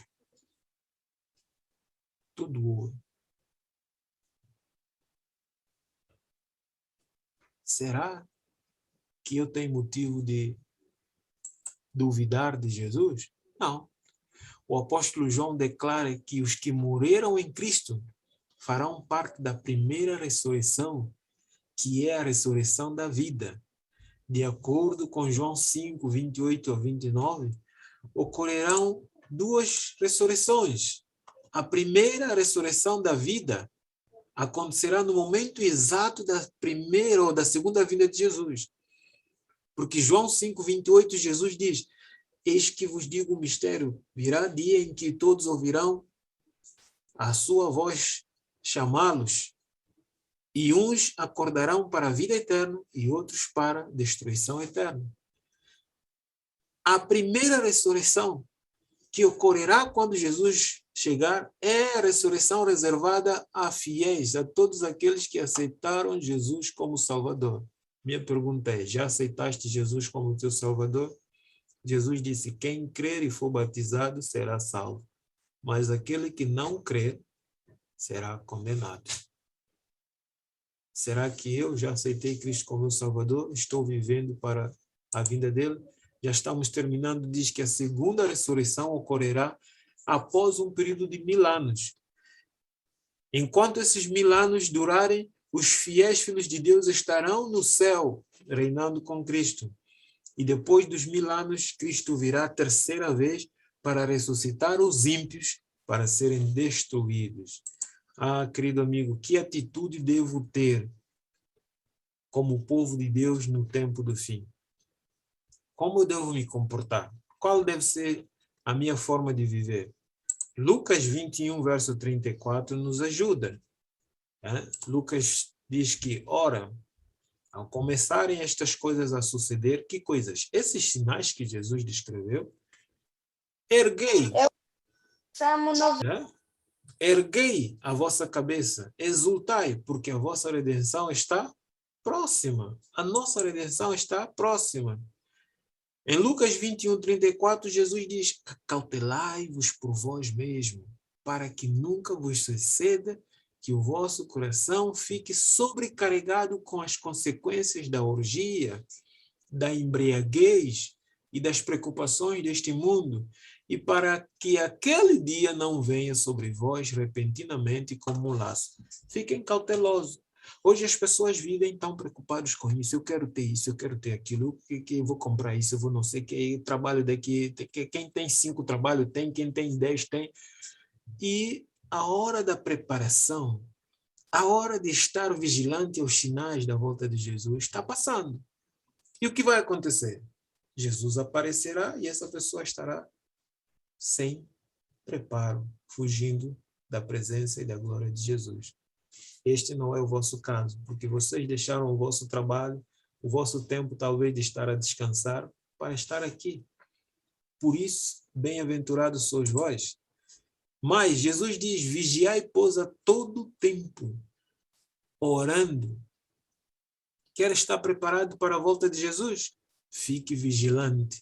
Tudo ouro. Será que eu tenho motivo de duvidar de Jesus? Não. O apóstolo João declara que os que morreram em Cristo farão parte da primeira ressurreição, que é a ressurreição da vida. De acordo com João 5, 28 a 29, ocorrerão duas ressurreições. A primeira ressurreição da vida acontecerá no momento exato da primeira ou da segunda vinda de Jesus. Porque João 5, 28, Jesus diz: eis que vos digo um mistério, virá dia em que todos ouvirão a sua voz chamá-los, e uns acordarão para a vida eterna e outros para a destruição eterna. A primeira ressurreição que ocorrerá quando Jesus chegar é a ressurreição reservada a fiéis, a todos aqueles que aceitaram Jesus como Salvador. Minha pergunta é: já aceitaste Jesus como teu Salvador? Jesus disse: quem crer e for batizado será salvo, mas aquele que não crer será condenado. Será que eu já aceitei Cristo como meu Salvador? Estou vivendo para a vinda dele? Já estamos terminando. Diz que a segunda ressurreição ocorrerá após um período de 1000 anos. Enquanto esses 1000 anos durarem, os fiéis filhos de Deus estarão no céu, reinando com Cristo. E depois dos 1000 anos, Cristo virá a terceira vez para ressuscitar os ímpios para serem destruídos. Ah, querido amigo, que atitude devo ter como povo de Deus no tempo do fim? Como eu devo me comportar? Qual deve ser a minha forma de viver? Lucas 21, verso 34, nos ajuda. Lucas diz que, ora, ao começarem estas coisas a suceder, que coisas? Esses sinais que Jesus descreveu, erguei. Erguei a vossa cabeça, exultai, porque a vossa redenção está próxima. A nossa redenção está próxima. Em Lucas 21, 34, Jesus diz: acautelai-vos por vós mesmos, para que nunca vos suceda que o vosso coração fique sobrecarregado com as consequências da orgia, da embriaguez e das preocupações deste mundo, e para que aquele dia não venha sobre vós repentinamente como um laço. Fiquem cautelosos. Hoje as pessoas vivem tão preocupadas com isso. Eu quero ter isso, eu quero ter aquilo, que eu vou comprar isso, eu vou não sei o que, trabalho daqui, quem tem 5 trabalhos tem, quem tem 10 tem. E a hora da preparação, a hora de estar vigilante aos sinais da volta de Jesus está passando. E o que vai acontecer? Jesus aparecerá e essa pessoa estará sem preparo, fugindo da presença e da glória de Jesus. Este não é o vosso caso, porque vocês deixaram o vosso trabalho, o vosso tempo talvez de estar a descansar, para estar aqui. Por isso, bem-aventurados sois vós. Mas Jesus diz: vigiai, pois, a todo tempo, orando. Quer estar preparado para a volta de Jesus? Fique vigilante.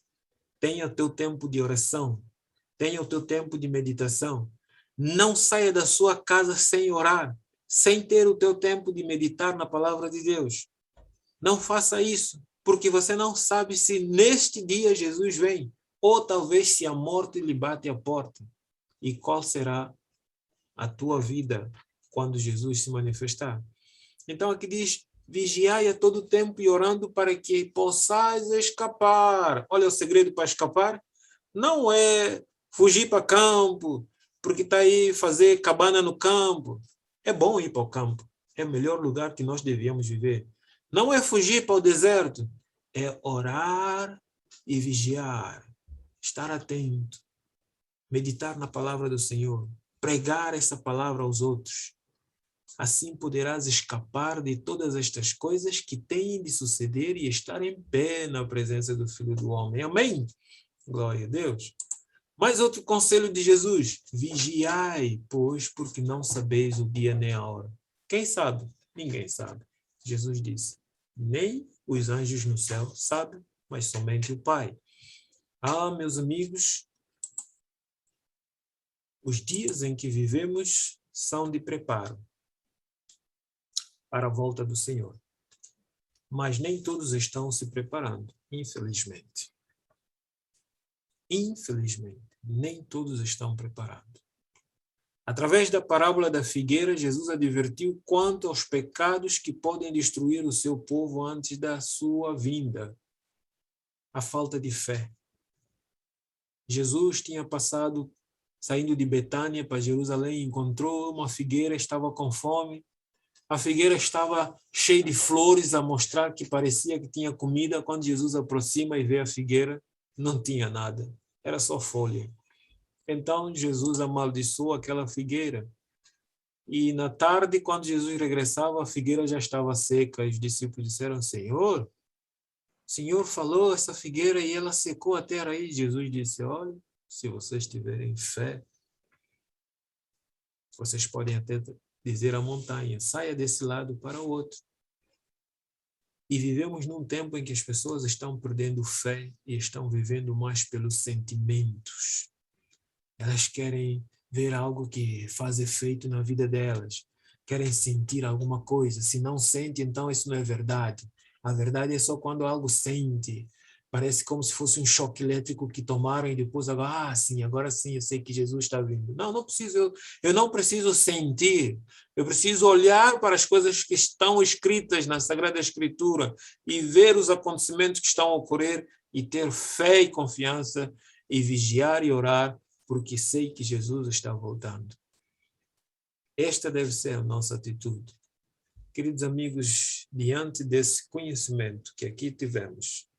Tenha o teu tempo de oração. Tenha o teu tempo de meditação. Não saia da sua casa sem orar, sem ter o teu tempo de meditar na palavra de Deus. Não faça isso, porque você não sabe se neste dia Jesus vem, ou talvez se a morte lhe bate à porta. E qual será a tua vida quando Jesus se manifestar? Então aqui diz: vigiai a todo tempo e orando para que possais escapar. Olha o segredo para escapar. Não é fugir para campo, porque está aí fazer cabana no campo. É bom ir para o campo. É o melhor lugar que nós devíamos viver. Não é fugir para o deserto. É orar e vigiar. Estar atento. Meditar na palavra do Senhor. Pregar essa palavra aos outros. Assim poderás escapar de todas estas coisas que têm de suceder e estar em pé na presença do Filho do Homem. Amém? Glória a Deus. Mais outro conselho de Jesus: vigiai, pois, porque não sabeis o dia nem a hora. Quem sabe? Ninguém sabe. Jesus disse: nem os anjos no céu sabem, mas somente o Pai. Ah, meus amigos, Os dias em que vivemos são de preparo para a volta do Senhor. Mas nem todos estão se preparando, infelizmente. Infelizmente, nem todos estão preparados. Através da parábola da figueira, Jesus advertiu quanto aos pecados que podem destruir o seu povo antes da sua vinda. A falta de fé. Jesus tinha passado, saindo de Betânia para Jerusalém, encontrou uma figueira, estava com fome. A figueira estava cheia de flores, a mostrar que parecia que tinha comida. Quando Jesus aproxima e vê a figueira, não tinha nada, era só folha. Então Jesus amaldiçoou aquela figueira. E na tarde, quando Jesus regressava, a figueira já estava seca. E os discípulos disseram: Senhor, o Senhor falou essa figueira e ela secou até a raiz. Jesus disse: olha, se vocês tiverem fé, vocês podem até dizer à montanha: saia desse lado para o outro. E vivemos num tempo em que as pessoas estão perdendo fé e estão vivendo mais pelos sentimentos. Elas querem ver algo que faz efeito na vida delas. Querem sentir alguma coisa. Se não sente, então isso não é verdade. A verdade é só quando algo sente. Parece como se fosse um choque elétrico que tomaram e depois agora, sim, agora sim eu sei que Jesus está vindo. Não, não preciso, eu não preciso sentir. Eu preciso olhar para as coisas que estão escritas na Sagrada Escritura e ver os acontecimentos que estão a ocorrer e ter fé e confiança e vigiar e orar, porque sei que Jesus está voltando. Esta deve ser a nossa atitude. Queridos amigos, diante desse conhecimento que aqui tivemos,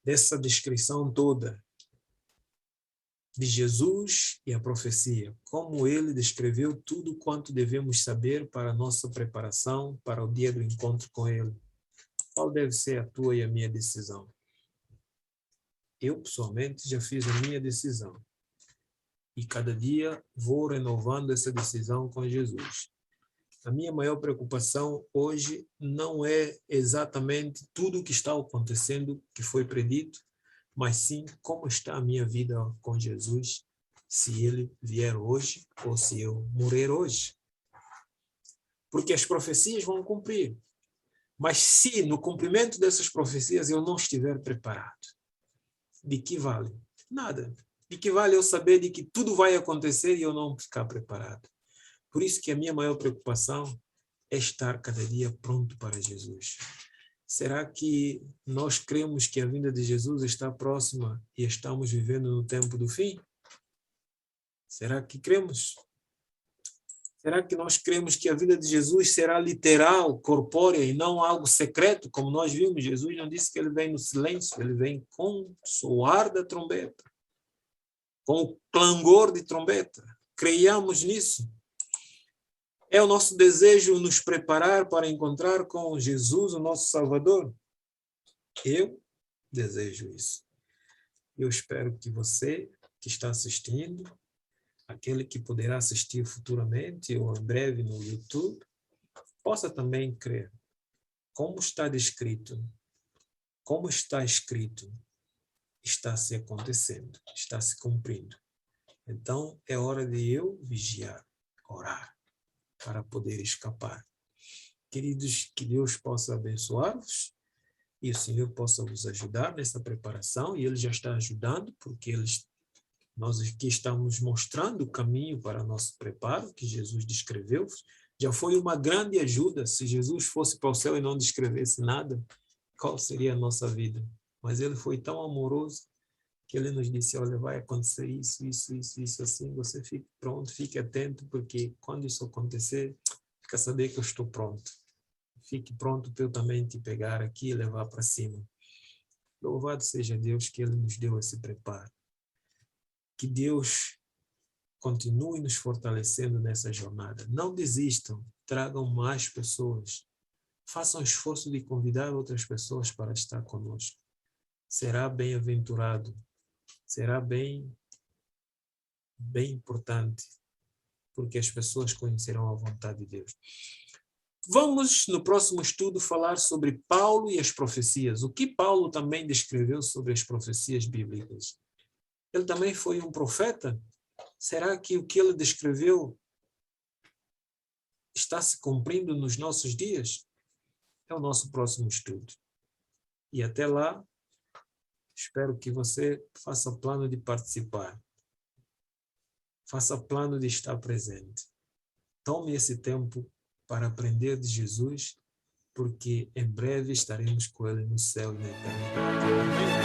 dessa descrição toda de Jesus e a profecia, como ele descreveu tudo quanto devemos saber para a nossa preparação para o dia do encontro com ele, qual deve ser a tua e a minha decisão? Eu, pessoalmente, já fiz a minha decisão. E cada dia vou renovando essa decisão com Jesus. A minha maior preocupação hoje não é exatamente tudo o que está acontecendo, que foi predito, mas sim como está a minha vida com Jesus, se ele vier hoje ou se eu morrer hoje. Porque as profecias vão cumprir. Mas se no cumprimento dessas profecias eu não estiver preparado, de que vale? Nada. De que vale eu saber de que tudo vai acontecer e eu não ficar preparado? Por isso que a minha maior preocupação é estar cada dia pronto para Jesus. Será que nós cremos que a vinda de Jesus está próxima e estamos vivendo no tempo do fim? Será que cremos? Será que nós cremos que a vinda de Jesus será literal, corpórea e não algo secreto, como nós vimos? Jesus não disse que ele vem no silêncio, ele vem com o soar da trombeta, com o clangor de trombeta. Creiamos nisso. É o nosso desejo nos preparar para encontrar com Jesus, o nosso Salvador? Eu desejo isso. Eu espero que você que está assistindo, aquele que poderá assistir futuramente ou em breve no YouTube, possa também crer. Como está descrito, como está escrito, está se acontecendo, está se cumprindo. Então, é hora de eu vigiar, orar, para poder escapar. Queridos, que Deus possa abençoar-vos e o Senhor possa vos ajudar nessa preparação, e Ele já está ajudando, porque nós aqui estamos mostrando o caminho para nosso preparo, que Jesus descreveu. Já foi uma grande ajuda. Se Jesus fosse para o céu e não descrevesse nada, qual seria a nossa vida? Mas Ele foi tão amoroso que Ele nos disse: olha, vai acontecer isso, assim, você fique pronto, fique atento, porque quando isso acontecer, fica saber que eu estou pronto. Fique pronto para eu também te pegar aqui e levar para cima. Louvado seja Deus que Ele nos deu esse preparo. Que Deus continue nos fortalecendo nessa jornada. Não desistam, tragam mais pessoas. Façam esforço de convidar outras pessoas para estar conosco. Será bem-aventurado, será bem importante, porque as pessoas conhecerão a vontade de Deus. Vamos, no próximo estudo, falar sobre Paulo e as profecias. O que Paulo também descreveu sobre as profecias bíblicas. Ele também foi um profeta, Será que o que ele descreveu está se cumprindo nos nossos dias? É o nosso próximo estudo. E até lá, espero que você faça plano de participar. Faça plano de estar presente. Tome esse tempo para aprender de Jesus, porque em breve estaremos com ele no céu e na eternidade.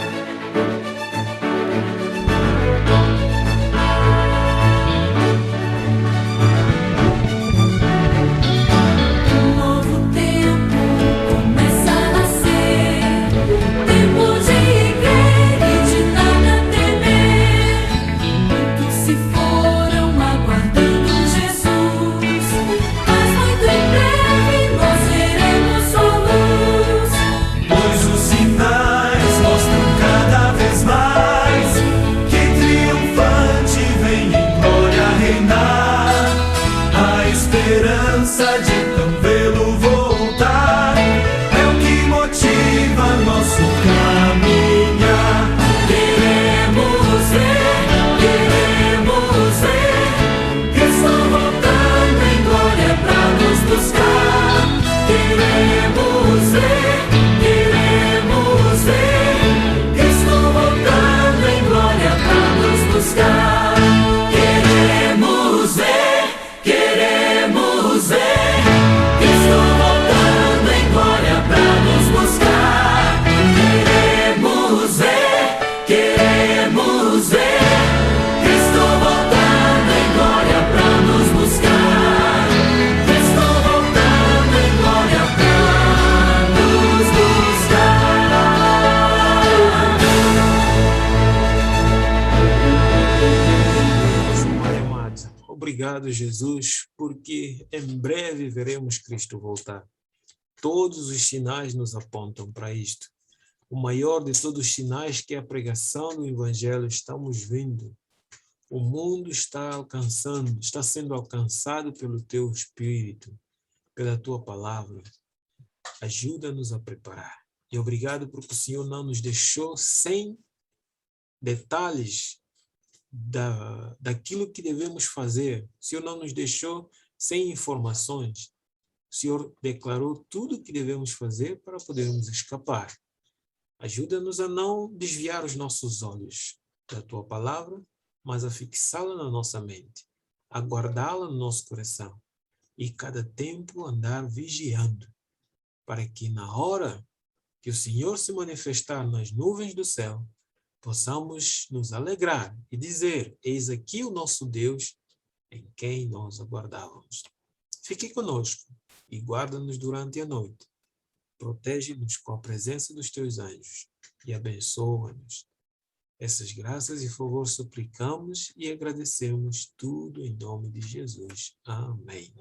Obrigado, Jesus, porque em breve veremos Cristo voltar. Todos os sinais nos apontam para isto. O maior de todos os sinais que é a pregação do Evangelho. Estamos vendo. O mundo está sendo alcançado pelo Teu Espírito, pela Tua Palavra. Ajuda-nos a preparar. E obrigado porque o Senhor não nos deixou sem detalhes daquilo que devemos fazer. O Senhor não nos deixou sem informações. O Senhor declarou tudo o que devemos fazer para podermos escapar. Ajuda-nos a não desviar os nossos olhos da Tua Palavra, mas a fixá-la na nossa mente, a guardá-la no nosso coração e cada tempo andar vigiando, para que na hora que o Senhor se manifestar nas nuvens do céu, possamos nos alegrar e dizer: eis aqui o nosso Deus, em quem nós aguardávamos. Fique conosco e guarda-nos durante a noite. Protege-nos com a presença dos Teus anjos e abençoa-nos. Essas graças e favor suplicamos e agradecemos tudo em nome de Jesus. Amém.